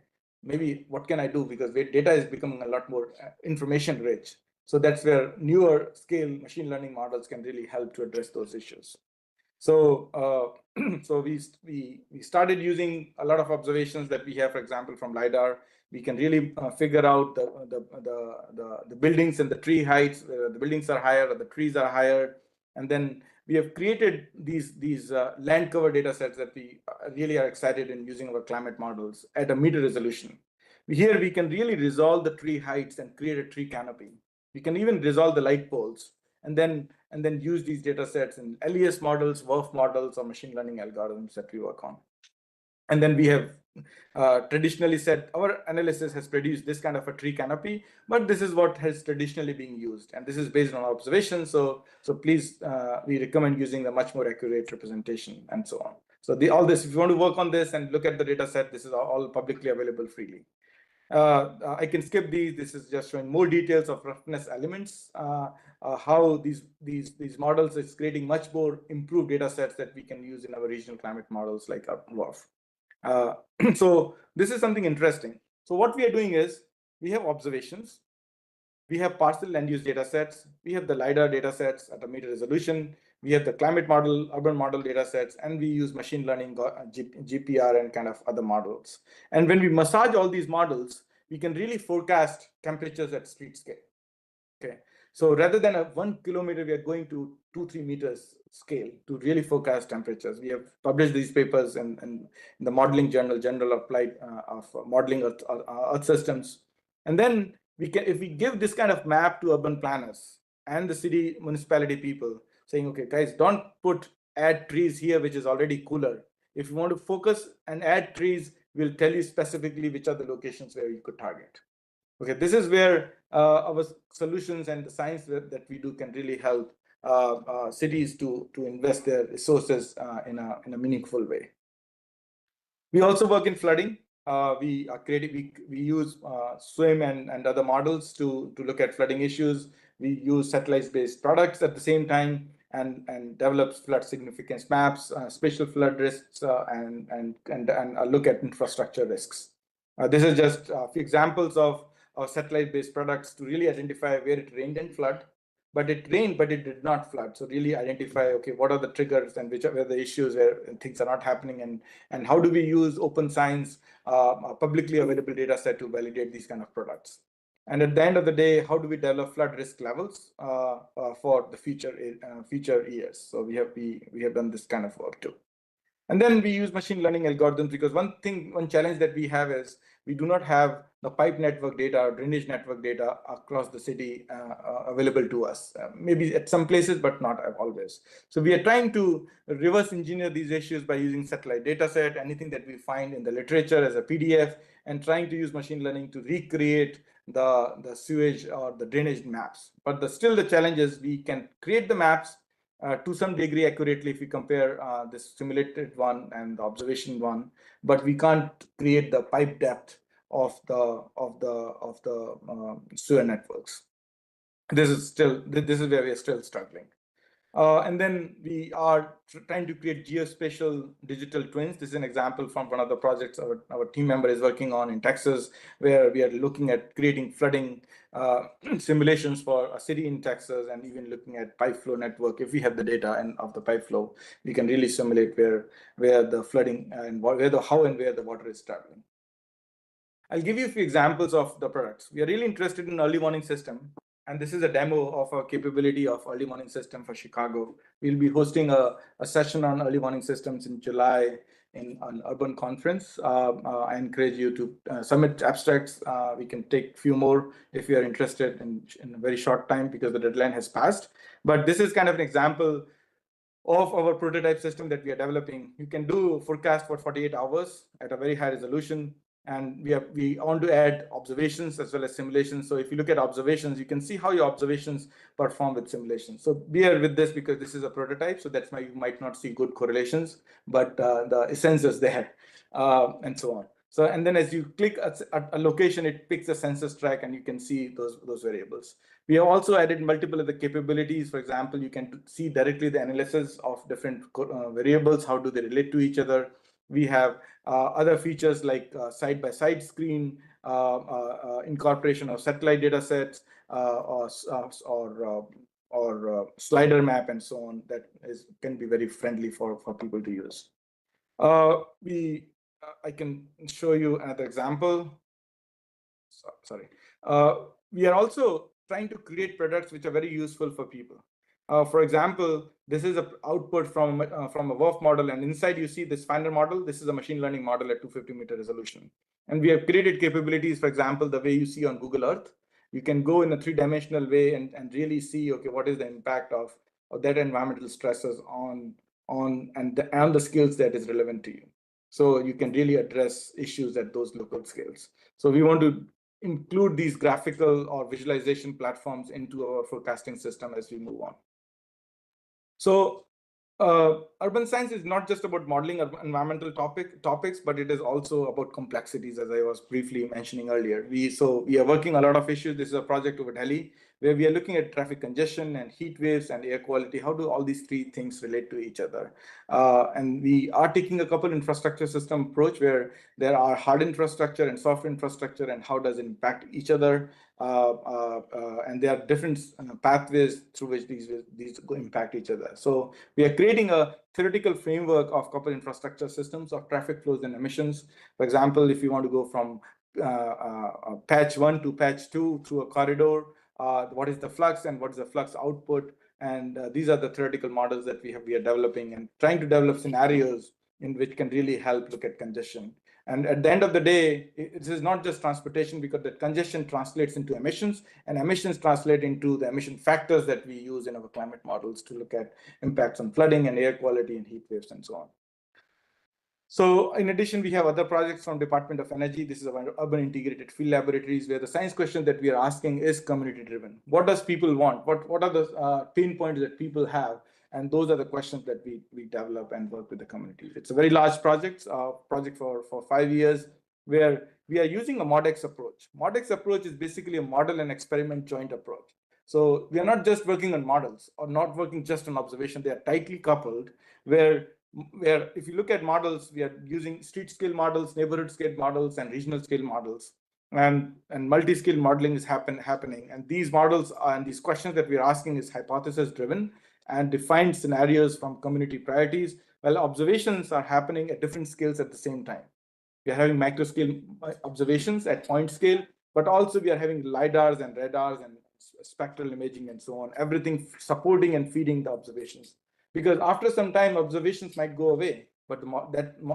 maybe what can I do? Because data is becoming a lot more information rich. So that's where newer scale machine learning models can really help to address those issues. So, so we started using a lot of observations that we have, for example, from LiDAR. We can really figure out the buildings and the tree heights. The buildings are higher, or the trees are higher, and then we have created these land cover data sets that we really are excited in using our climate models at a meter resolution. Here we can really resolve the tree heights and create a tree canopy. We can even resolve the light poles, and then use these data sets in LES models, WRF models, or machine learning algorithms that we work on. And then we have traditionally said our analysis has produced this kind of a tree canopy, but this is what has traditionally been used, and this is based on observation. So please, we recommend using a much more accurate representation and so on. So all this, if you want to work on this and look at the data set, this is all publicly available freely. I can skip these. This is just showing more details of roughness elements, how these models is creating much more improved data sets that we can use in our regional climate models like our WRF. So this is something interesting. So what we are doing is we have observations, we have parcel land use data sets, we have the LiDAR data sets at a meter resolution, we have the climate model, urban model data sets, and we use machine learning, GPR, and kind of other models. And when we massage all these models, we can really forecast temperatures at street scale. Okay, so rather than a 1 kilometer, we are going to 2-3 meters scale to really forecast temperatures. We have published these papers in the modeling journal, Journal of Applied of Modeling Earth Systems. And then we can, if we give this kind of map to urban planners and the city municipality people, saying, okay, guys, don't add trees here, which is already cooler. If you want to focus and add trees, we'll tell you specifically which are the locations where you could target. Okay, this is where our solutions and the science that we do can really help cities to invest their resources in a meaningful way. We also work in flooding. We use SWIM and other models to look at flooding issues. We use satellite-based products at the same time and develop flood significance maps, spatial flood risks, and look at infrastructure risks. This is just a few examples of satellite-based products to really identify where it rained and flood. But it rained, but it did not flood. So really identify, okay, what are the triggers and which are the issues where things are not happening, and how do we use open science, publicly available data set to validate these kind of products. And at the end of the day, how do we develop flood risk levels for the future years? So we have done this kind of work too. And then we use machine learning algorithms, because one challenge that we have is we do not have the pipe network data or drainage network data across the city available to us. Maybe at some places, but not always. So we are trying to reverse engineer these issues by using satellite data set, anything that we find in the literature as a PDF, and trying to use machine learning to recreate the sewage or the drainage maps. But still the challenge is we can create the maps to some degree accurately if we compare this simulated one and the observation one, but we can't create the pipe depth of the sewer networks. This is where we are still struggling. And then we are trying to create geospatial digital twins. This is an example from one of the projects our team member is working on in Texas, where we are looking at creating flooding simulations for a city in Texas, and even looking at pipe flow network. If we have the data of the pipe flow, we can really simulate where the flooding and how and where the water is traveling. I'll give you a few examples of the products. We are really interested in early warning system. And this is a demo of a capability of early warning system for Chicago. We'll be hosting a session on early warning systems in July in an urban conference. I encourage you to submit abstracts. We can take a few more if you are interested in a very short time, because the deadline has passed. But this is kind of an example of our prototype system that we are developing. You can do forecast for 48 hours at a very high resolution. And we want to add observations as well as simulations. So if you look at observations, you can see how your observations perform with simulations. So bear with this because this is a prototype, so that's why you might not see good correlations, but the essence is there, and so on. So, and then as you click a location, it picks a census tract and you can see those variables. We have also added multiple other capabilities. For example, you can see directly the analysis of different variables. How do they relate to each other? We have other features like side-by-side screen, incorporation of satellite data sets, or slider map and so on, that can be very friendly for people to use. I can show you another example. Sorry. We are also trying to create products which are very useful for people. For example, this is an output from a WRF model, and inside you see this Finder model. This is a machine learning model at 250-meter resolution. And we have created capabilities, for example, the way you see on Google Earth. You can go in a three-dimensional way and really see, okay, what is the impact of that environmental stresses on the scales that is relevant to you. So you can really address issues at those local scales. So we want to include these graphical or visualization platforms into our forecasting system as we move on. So urban science is not just about modeling environmental topics, but it is also about complexities, as I was briefly mentioning earlier. We are working a lot of issues. This is a project over Delhi where we are looking at traffic congestion and heat waves and air quality. How do all these three things relate to each other? And we are taking a couple infrastructure system approach where there are hard infrastructure and soft infrastructure, and how does it impact each other? And there are different pathways through which these impact each other. So we are creating a theoretical framework of couple infrastructure systems of traffic flows and emissions. For example, if you want to go from patch 1 to patch 2 through a corridor, what is the flux and what is the flux output? And these are the theoretical models that we are developing and trying to develop scenarios in which can really help look at congestion. And at the end of the day, this is not just transportation, because the congestion translates into emissions, and emissions translate into the emission factors that we use in our climate models to look at impacts on flooding and air quality and heat waves and so on. So in addition, we have other projects from Department of Energy. This is our urban integrated field laboratories, where the science question that we are asking is community driven. What does people want? What are the pain points that people have? And those are the questions that we develop and work with the communities. It's a very large project for 5 years, where we are using a MODEX approach. MODEX approach is basically a model and experiment joint approach. So we are not just working on models or not working just on observation. They are tightly coupled, where if you look at models, we are using street scale models, neighborhood scale models, and regional scale models. And multi-scale modeling is happening. And these models and these questions that we are asking is hypothesis driven and defined scenarios from community priorities, while observations are happening at different scales at the same time. We are having micro scale observations at point scale, but also we are having LiDARs and radars and spectral imaging and so on, everything supporting and feeding the observations. Because after some time, observations might go away, but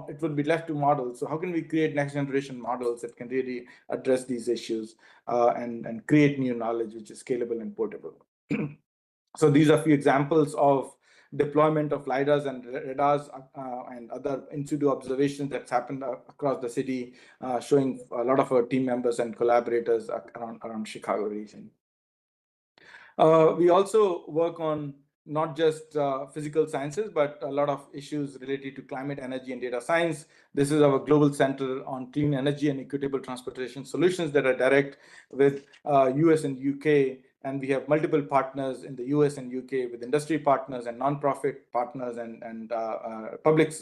it will be left to models. So how can we create next generation models that can really address these issues and create new knowledge which is scalable and portable? So these are a few examples of deployment of LiDARs and radars and other in situ observations that's happened across the city, showing a lot of our team members and collaborators around Chicago region. We also work on not just physical sciences, but a lot of issues related to climate, energy, and data science. This is our global center on clean energy and equitable transportation solutions that are direct with US and UK. And we have multiple partners in the US and UK with industry partners and nonprofit partners and public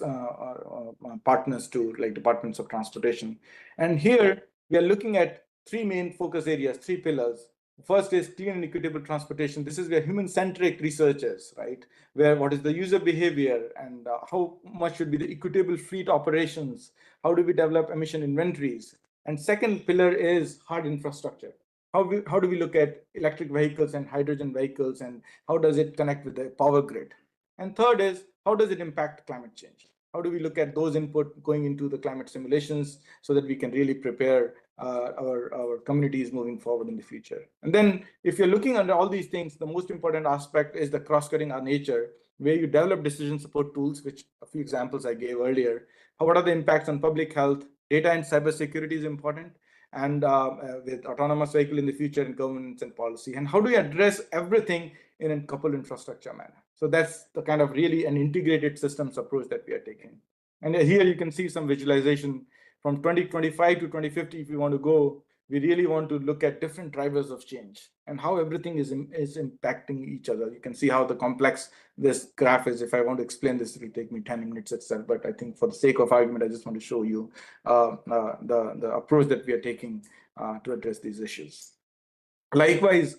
partners too, like departments of transportation. And here we are looking at three main focus areas, three pillars. First is clean and equitable transportation. This is where human-centric research is, right? Where what is the user behavior and how much should be the equitable fleet operations? How do we develop emission inventories? And second pillar is hard infrastructure. How do we look at electric vehicles and hydrogen vehicles, and how does it connect with the power grid? And third is, how does it impact climate change? How do we look at those input going into the climate simulations so that we can really prepare our communities moving forward in the future? And then if you're looking under all these things, the most important aspect is the cross-cutting our nature, where you develop decision support tools, which a few examples I gave earlier. What are the impacts on public health, Data and cybersecurity is important, and with autonomous vehicle in the future and governance and policy. And how do we address everything in a coupled infrastructure manner? So that's the kind of really an integrated systems approach that we are taking. And here you can see some visualization from 2025 to 2050. If you want to go, we really want to look at different drivers of change and how everything is impacting each other. You can see how the complex this graph is. If I want to explain this, it will take me 10 minutes itself. But I think for the sake of argument, I just want to show you the approach that we are taking to address these issues. Likewise,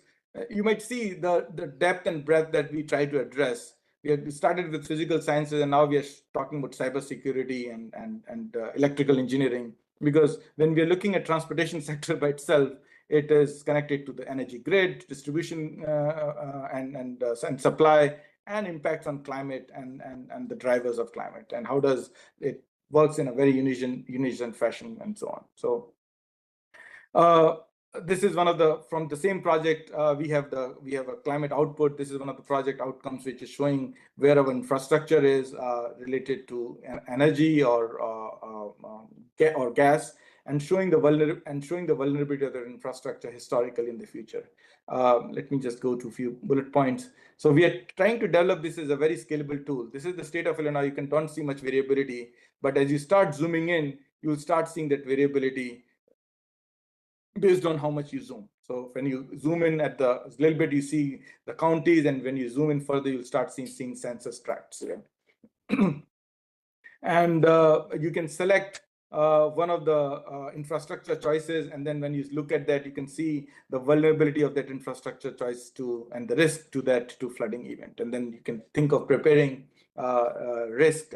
you might see the depth and breadth that we try to address. We started with physical sciences, and now we are talking about cybersecurity and electrical engineering. Because when we are looking at transportation sector by itself, it is connected to the energy grid, distribution, and supply, and impacts on climate and the drivers of climate, and how does it works in a very unison fashion, and so on. So this is one of the, from the same project, we have a climate output. This is one of the project outcomes which is showing where our infrastructure is related to energy or gas, and showing the vulnerability of the infrastructure historically in the future. Let me just go to a few bullet points. So we are trying to develop this as a very scalable tool. This is the state of Illinois. You don't see much variability, but as you start zooming in, you'll start seeing that variability based on how much you zoom. So when you zoom in at the little bit, you see the counties, and when you zoom in further, you'll start seeing census tracts. And you can select one of the infrastructure choices, and then when you look at that, you can see the vulnerability of that infrastructure choice to, and the risk to that, to flooding event. And then you can think of preparing risk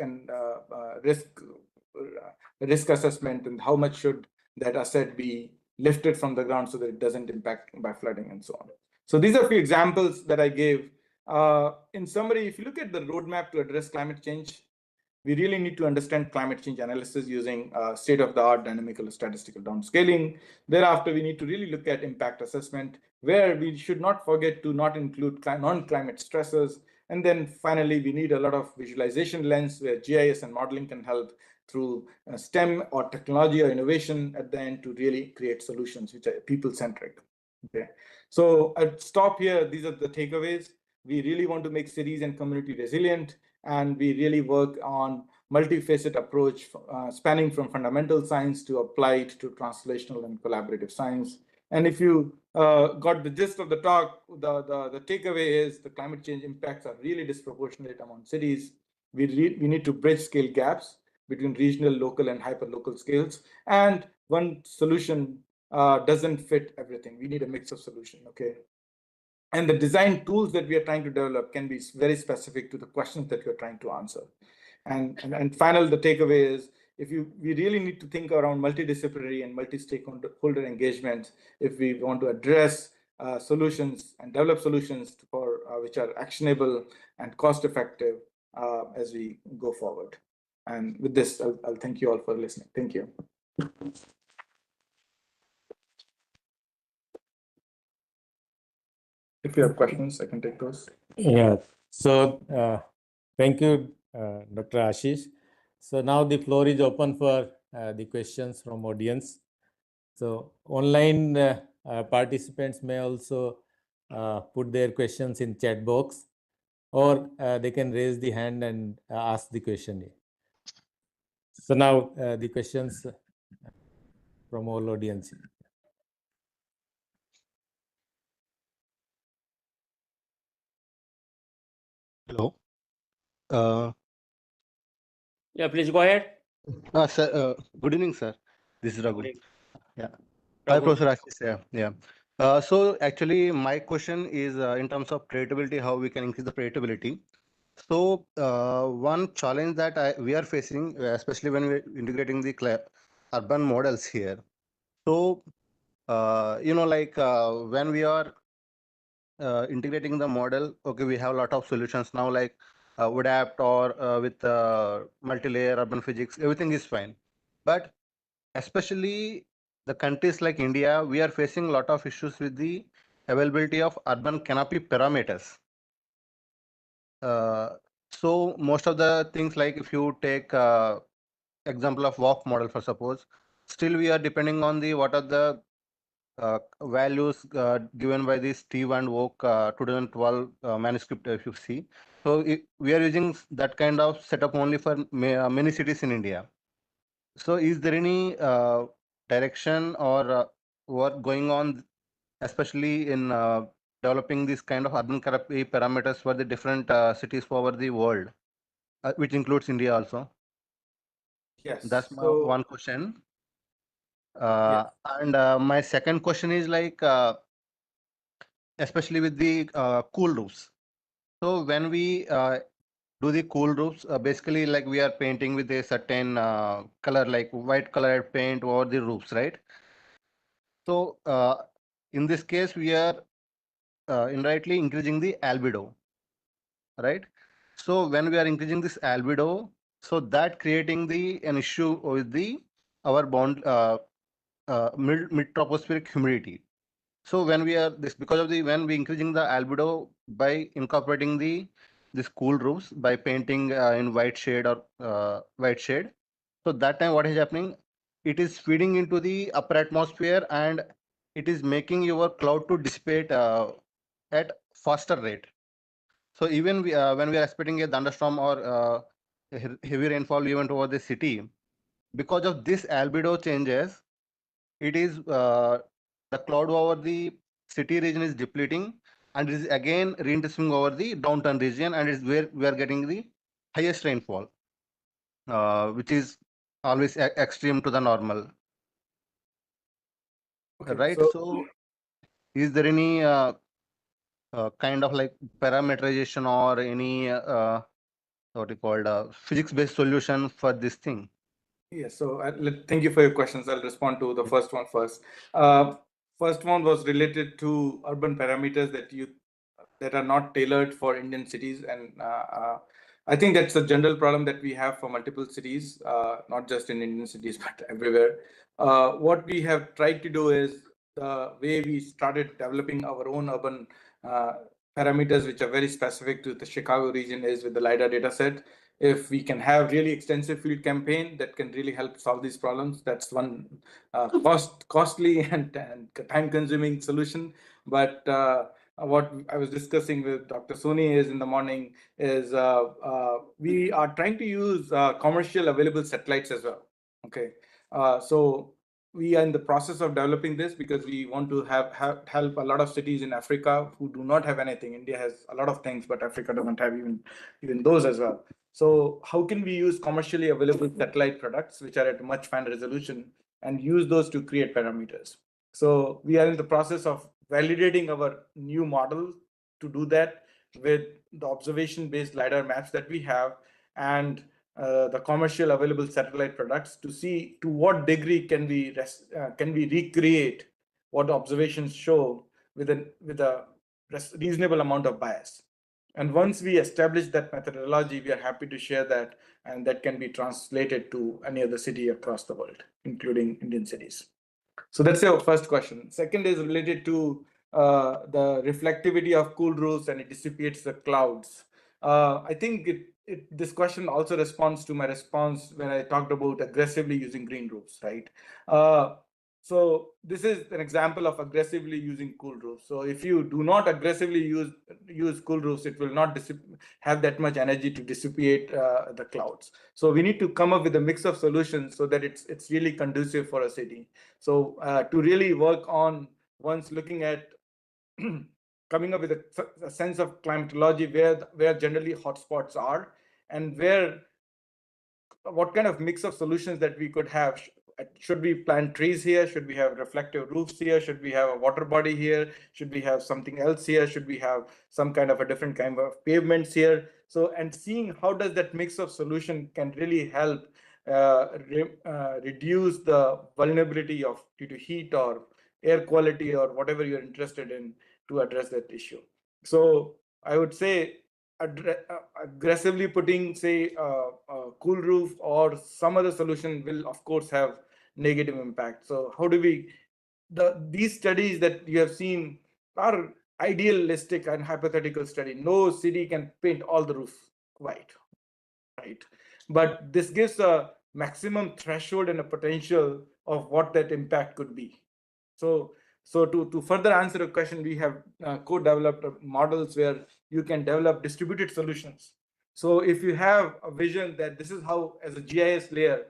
assessment, and how much should that asset be lifted from the ground so that it doesn't impact by flooding, and so on. So these are a few examples that I gave. In summary, if you look at the roadmap to address climate change, we really need to understand climate change analysis using state-of-the-art dynamical statistical downscaling. Thereafter, we need to really look at impact assessment, where we should not forget to not include non-climate stressors. And then finally, we need a lot of visualization lens where GIS and modeling can help through STEM or technology or innovation at the end to really create solutions which are people-centric. Okay, so I'd stop here. These are the takeaways. We really want to make cities and community resilient, and we really work on multifaceted approach spanning from fundamental science to applied to translational and collaborative science. And if you got the gist of the talk, the takeaway is the climate change impacts are really disproportionate among cities. We need to bridge scale gaps between regional, local, and hyperlocal scales. And one solution doesn't fit everything. We need a mix of solution, okay? And the design tools that we are trying to develop can be very specific to the questions that we're trying to answer. And final, the takeaway is, we really need to think around multidisciplinary and multi-stakeholder engagement if we want to address solutions and develop solutions for which are actionable and cost-effective as we go forward. And with this, I'll thank you all for listening. Thank you. If you have questions, I can take those. Yeah. So thank you, Dr. Ashish. So now the floor is open for the questions from audience. So online participants may also put their questions in chat box, or they can raise the hand and ask the question. So now the questions from all audience. Hello. Yeah, please go ahead. Sir, good evening, sir. This is Raghu. Yeah. Hi, Raghu. Professor Ashish. Yeah. So actually, my question is in terms of predictability, how we can increase the predictability. So one challenge that we are facing, especially when we're integrating the urban models here. So, when we are integrating the model, okay, we have a lot of solutions now, like ODAPT or with multi-layer urban physics, everything is fine. But especially the countries like India, we are facing a lot of issues with the availability of urban canopy parameters. So most of the things, like if you take example of WALK model for suppose, still we are depending on the what are the values given by this Steve and Oak 2012 manuscript, if you see. So we are using that kind of setup only for many cities in India. So is there any direction or work going on, especially in developing this kind of urban parameters for the different cities over the world, which includes India also? Yes. That's my So one question. yes. And my second question is like, especially with the cool roofs. So when we do the cool roofs, basically like we are painting with a certain color, like white colored paint over the roofs, right? So in this case, we are indirectly increasing the albedo, right? So when we are increasing this albedo, so that creating an issue with the our bond mid tropospheric humidity. So when we are this because of the when we increasing the albedo by incorporating this cool roofs by painting in white shade or white shade. So that time what is happening? It is feeding into the upper atmosphere and it is making your cloud to dissipate at faster rate. So even when we are expecting a thunderstorm or a heavy rainfall event over the city, because of this albedo changes, it is the cloud over the city region is depleting and it is again reintroducing over the downtown region, and it's where we are getting the highest rainfall, which is always extreme to the normal, Okay. right? So So is there any kind of like parameterization or any what you called physics based solution for this thing? yes. So thank you for your questions. I'll respond to the first one first. First one was related to urban parameters that are not tailored for Indian cities, and I think that's a general problem that we have for multiple cities, not just in Indian cities but everywhere. What we have tried to do is the way we started developing our own urban parameters, which are very specific to the Chicago region, is with the LiDAR data set. If we can have really extensive field campaign that can really help solve these problems, that's one costly and time consuming solution. But what I was discussing with Dr. Soni is in the morning is we are trying to use commercial available satellites as well. Okay, so we are in the process of developing this because we want to help a lot of cities in Africa who do not have anything. India has a lot of things, but Africa doesn't have even those as well. So how can we use commercially available satellite products, which are at much finer resolution, and use those to create parameters? So we are in the process of validating our new model to do that with the observation-based LiDAR maps that we have and the commercial available satellite products to see to what degree can we recreate what the observations show with a reasonable amount of bias. And once we establish that methodology, we are happy to share that, and that can be translated to any other city across the world, including Indian cities. So that's your first question. Second is related to the reflectivity of cool roofs, and it dissipates the clouds. I think this question also responds to my response when I talked about aggressively using green roofs, right? So this is an example of aggressively using cool roofs. So if you do not aggressively use cool roofs, it will not have that much energy to dissipate the clouds. So we need to come up with a mix of solutions so that it's really conducive for a city. So to really work on once looking at coming up with a sense of climatology where generally hotspots are and what kind of mix of solutions that we could have. Should we plant trees here? Should we have reflective roofs here? Should we have a water body here? Should we have something else here? Should we have some kind of a different kind of pavements here? So, and seeing how does that mix of solution can really help reduce the vulnerability of due to heat or air quality or whatever you're interested in to address that issue. So I would say aggressively putting, say, a cool roof or some other solution will, of course, have negative impact. So how do we, these studies that you have seen are idealistic and hypothetical study. No city can paint all the roof white, right? But this gives a maximum threshold and a potential of what that impact could be. So to further answer your question, we have co-developed models where you can develop distributed solutions. So if you have a vision that this is how, as a GIS layer,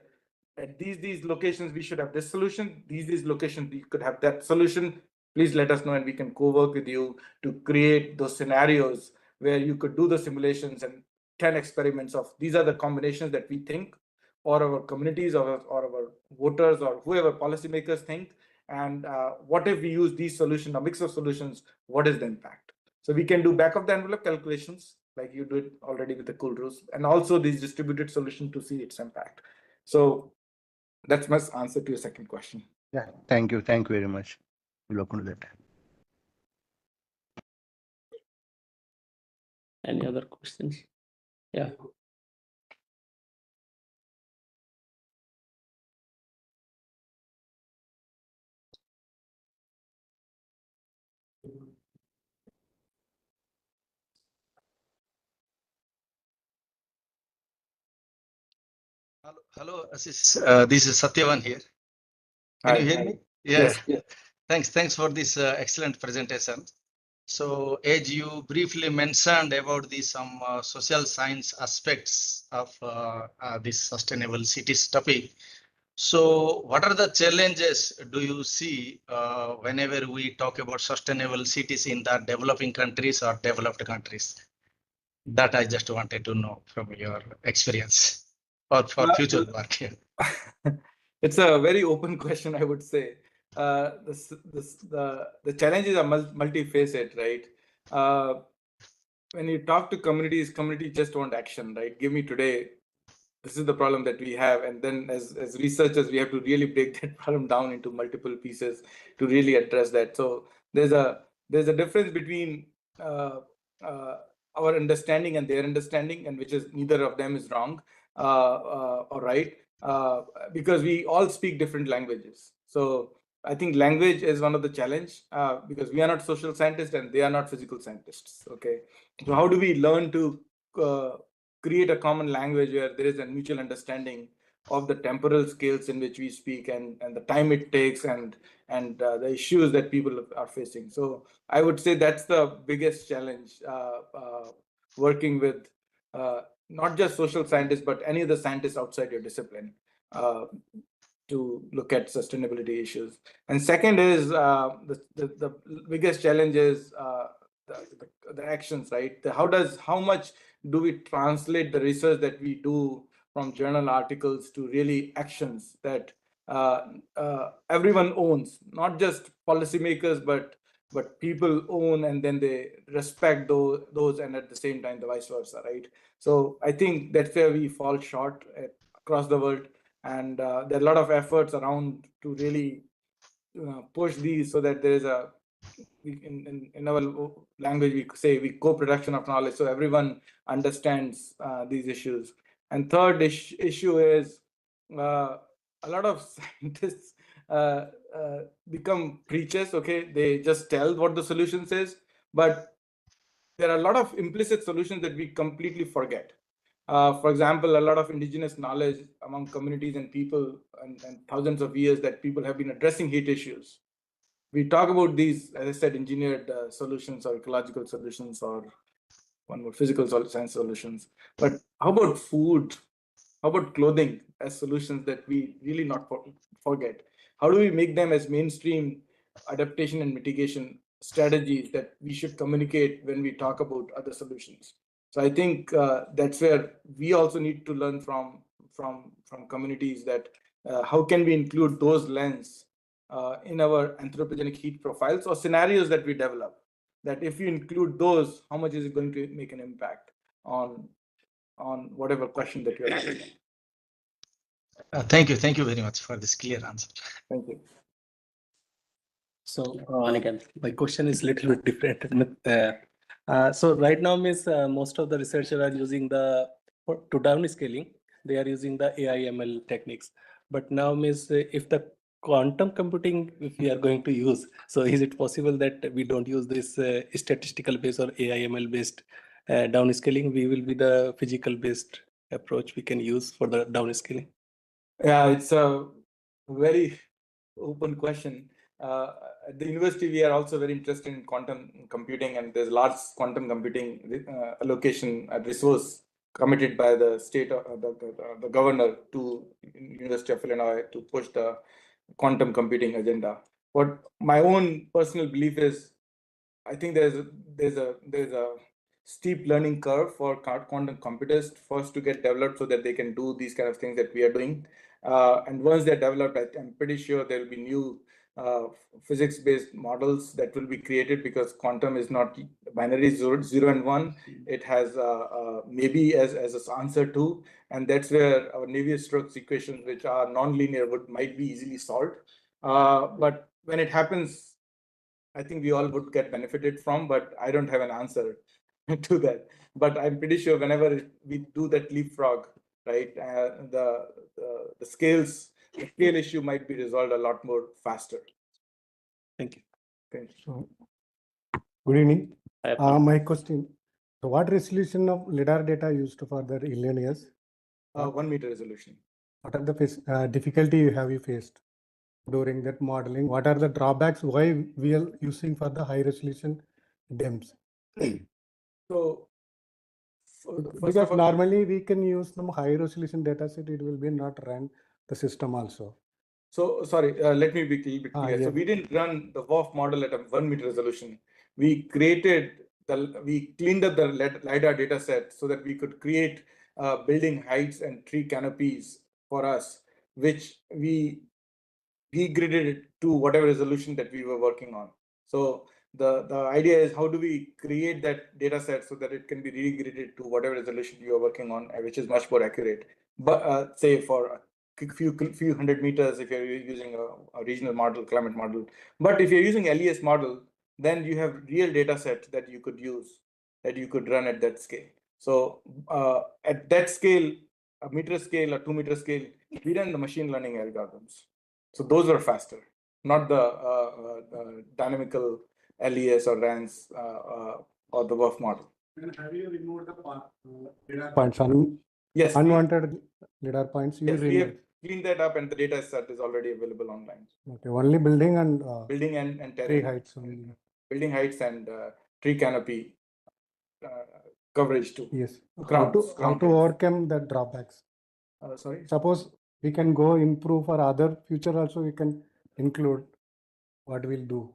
at these locations we should have this solution, these locations we could have that solution, please let us know and we can co-work with you to create those scenarios where you could do the simulations and 10 experiments of these are the combinations that we think, or our communities or our voters or whoever policymakers think. And what if we use these solutions, a mix of solutions, what is the impact? So we can do back of the envelope calculations like you did already with the cool roofs, and also these distributed solutions to see its impact. So that's my answer to your second question. Yeah, thank you. Thank you very much. We'll open to that. Any other questions? Yeah. Hello, Ashish. This is Satyavan here. Can Hi, you hear hi. me? Yeah. Yes. Thanks for this excellent presentation. So, as you briefly mentioned about the some social science aspects of this sustainable cities topic. So, what are the challenges do you see whenever we talk about sustainable cities in the developing countries or developed countries? That I just wanted to know from your experience or for future work here. It's a very open question, I would say. The challenges are multifaceted, right? When you talk to communities just want action, right? Give me today, this is the problem that we have. And then as researchers, we have to really break that problem down into multiple pieces to really address that. So there's a difference between our understanding and their understanding, and which is neither of them is wrong or right, because we all speak different languages. So I think language is one of the challenge because we are not social scientists and they are not physical scientists. Okay, so how do we learn to create a common language where there is a mutual understanding of the temporal scales in which we speak and the time it takes and the issues that people are facing. So I would say that's the biggest challenge working with not just social scientists, but any of the scientists outside your discipline to look at sustainability issues. And second is the biggest challenge is the actions, right? How much do we translate the research that we do from journal articles to really actions that everyone owns, not just policymakers, but people own, and then they respect those and at the same time the vice versa, right? So I think that's where we fall short across the world, and there are a lot of efforts around to really push these so that there is a in our language we say we co-production of knowledge, so everyone understands these issues. And third issue is a lot of scientists become preachers. Okay, they just tell what the solutions is, but there are a lot of implicit solutions that we completely forget. For example, a lot of indigenous knowledge among communities and people and thousands of years that people have been addressing heat issues. We talk about these, as I said, engineered solutions or ecological solutions or one more physical science solutions. But how about food? How about clothing as solutions that we really not forget? How do we make them as mainstream adaptation and mitigation strategies that we should communicate when we talk about other solutions? So I think that's where we also need to learn from communities that how can we include those lens in our anthropogenic heat profiles or scenarios that we develop, that if you include those, how much is it going to make an impact on whatever question that you're asking. Thank you very much for this clear answer. Thank you. So Aniket. my question is a little bit different. So right now, most of the researchers are using to downscaling, they are using the AI/ML techniques. But now, if the quantum computing, if we are going to use, so is it possible that we don't use this statistical based or AI/ML based downscaling? We will be the physical based approach we can use for the downscaling. Yeah, it's a very open question. At the university, we are also very interested in quantum computing, and there's large quantum computing allocation resource committed by the state, the governor to University of Illinois to push the quantum computing agenda. What my own personal belief is, I think there's a steep learning curve for quantum computers first to get developed so that they can do these kind of things that we are doing. And once they're developed, I'm pretty sure there will be new physics-based models that will be created, because quantum is not binary 0 and 1. It has maybe as an answer to, and that's where our Navier-Stokes equations, which are nonlinear, might be easily solved. But when it happens, I think we all would get benefited from, but I don't have an answer to that. But I'm pretty sure whenever we do that leapfrog, right, the scale issue might be resolved a lot more faster. Thank you. Thank you. So, good evening. I have My question: so, what resolution of lidar data used for the Illinois? 1 meter resolution. What are the difficulty you faced during that modeling? What are the drawbacks? Why we are using for the high resolution DEMS? So, first Because of all, normally we can use some high resolution data set. It will be not run the system also. so sorry, let me be a little bit clear. Yeah. So we didn't run the WOF model at a 1 meter resolution. We cleaned up the LiDAR data set so that we could create building heights and tree canopies for us, which we regridded it to whatever resolution that we were working on. So the idea is, how do we create that data set so that it can be regridded to whatever resolution you are working on, which is much more accurate. But say for a few hundred meters, if you're using a regional model, climate model. But if you're using LES model, then you have real data set that you could use, that you could run at that scale. So at that scale, a meter scale, a 2 meter scale, we run the machine learning algorithms. So those were faster, not the dynamical LES or RANs or the WOF model. And have you removed the lidar points? Yes, Unwanted lidar points. You yes, we have removed. cleaned that up, and the data set is already available online. Okay, only building and Building and tree terrain, heights only. building heights and tree canopy coverage too. Yes. Ground How to heights. overcome the drawbacks? Sorry. Suppose we can go improve for other future also, we can include what we'll do.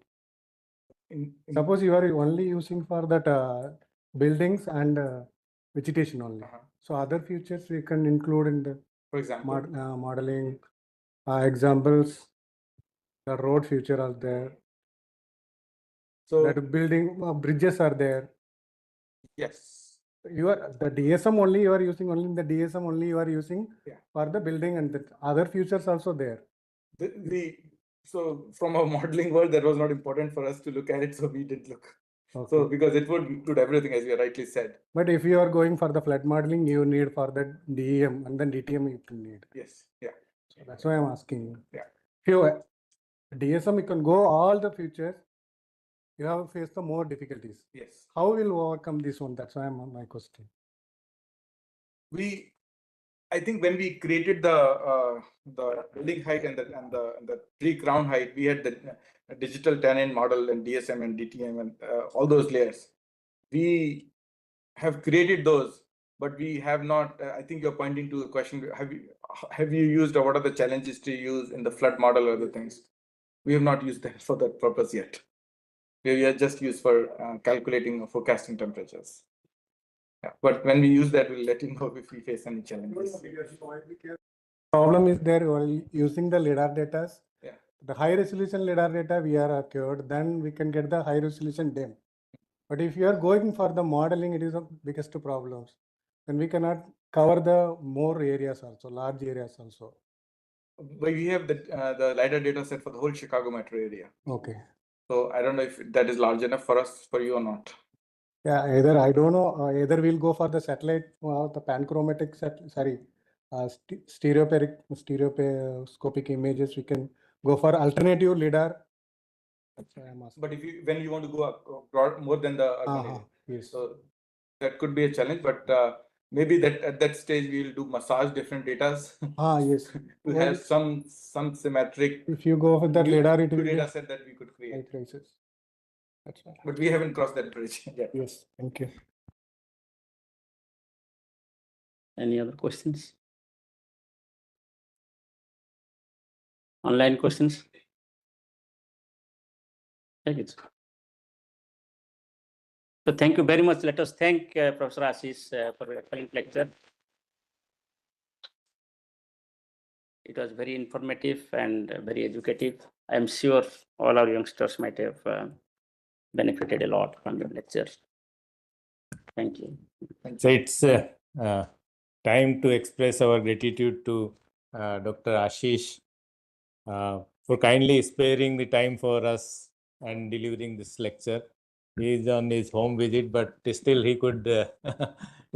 Suppose you are only using for that buildings and vegetation only. So other features we can include in the For example, modeling examples. The road feature are there. so That building bridges are there. yes. You are the DSM only you are using, only in the DSM only you are using for the building, and the other features also there. So from a modeling world, that was not important for us to look at it, so we didn't look. Okay. So because it would include everything, as you rightly said. But if you are going for the flood modeling, you need for the DEM, and then DTM you can need. Yes. Yeah. So that's why I'm asking you. Yeah. If you DSM, you can go all the features. You have faced the more difficulties. Yes. How will you overcome this one? That's why I'm on my question. I think when we created the building height and the tree crown height, we had the digital terrain model and DSM and DTM and all those layers. We have created those, but we have not. I think you're pointing to the question: have you used, or what are the challenges to use in the flood model or other things? We have not used that for that purpose yet. We are just used for calculating or forecasting temperatures. Yeah, but when we use that, we'll let you know if we face any challenges. Problem is there while using the lidar data. Yeah. The high resolution lidar data we are cured, then we can get the high resolution DEM. But if you are going for the modeling, it is the biggest problems. Then we cannot cover the more areas also, large areas also. But we have the LiDAR data set for the whole Chicago metro area. Okay. So I don't know if that is large enough for you or not. Yeah, either I don't know. Either we'll go for the satellite, the panchromatic stereoscopic images. We can go for alternative lidar. That's why I'm asking. But when you want to go more than the urban area, Yes. so that could be a challenge. But maybe that at that stage we will do massage different datas Yes. to Well, have some symmetric if you go with that new radar, it will be data set that we could high create. prices. That's right. But we haven't crossed that bridge yet. Yes, thank you. Any other questions? Online questions? Take it. So thank you very much. Let us thank Professor Ashish for the excellent lecture. It was very informative and very educative. I am sure all our youngsters might have benefited a lot from the lecture. Thank you. So it's time to express our gratitude to Dr. Ashish for kindly sparing the time for us and delivering this lecture. He is on his home visit, but still he could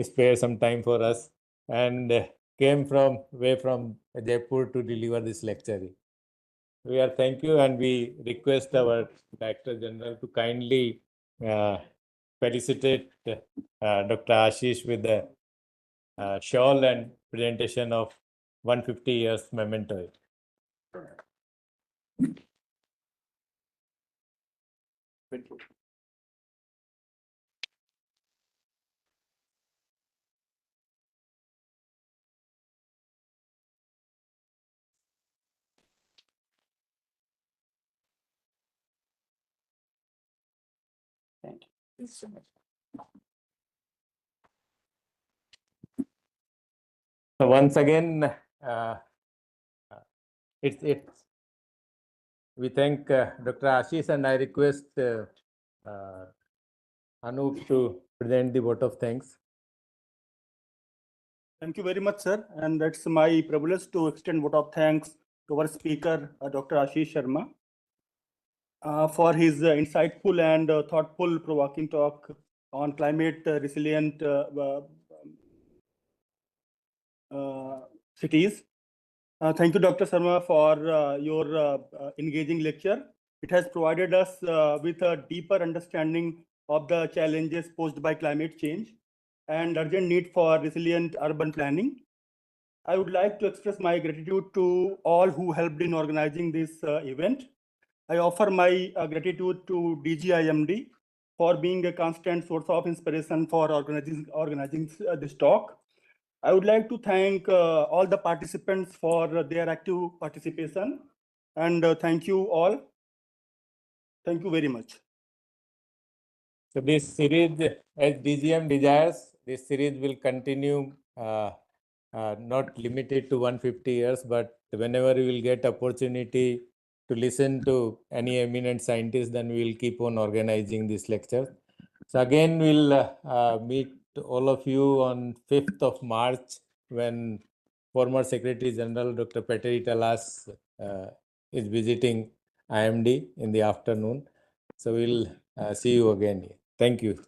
spare some time for us and came from way from Jaipur to deliver this lecture. We are thank you, and we request our Director General to kindly felicitate Dr. Ashish with the shawl and presentation of 150 years memento. Thank you. Thank you so much. So once again, we thank Dr. Ashish, and I request Anup to present the vote of thanks. Thank you very much, sir. And that's my privilege to extend vote of thanks to our speaker, Dr. Ashish Sharma, for his insightful and thoughtful, provoking talk on climate resilient cities. Thank you, Dr. Sharma, for your engaging lecture. It has provided us with a deeper understanding of the challenges posed by climate change and urgent need for resilient urban planning. I would like to express my gratitude to all who helped in organizing this event. I offer my gratitude to DG IMD for being a constant source of inspiration for organizing this talk. I would like to thank all the participants for their active participation, and thank you all. Thank you very much. So this series, as DGM desires, this series will continue, not limited to 150 years, but whenever we will get opportunity to listen to any eminent scientist, then we will keep on organizing this lecture. So again, we'll meet all of you on 5th of March when former Secretary General Dr. Petteri Talas is visiting IMD in the afternoon. So we'll see you again here. Thank you.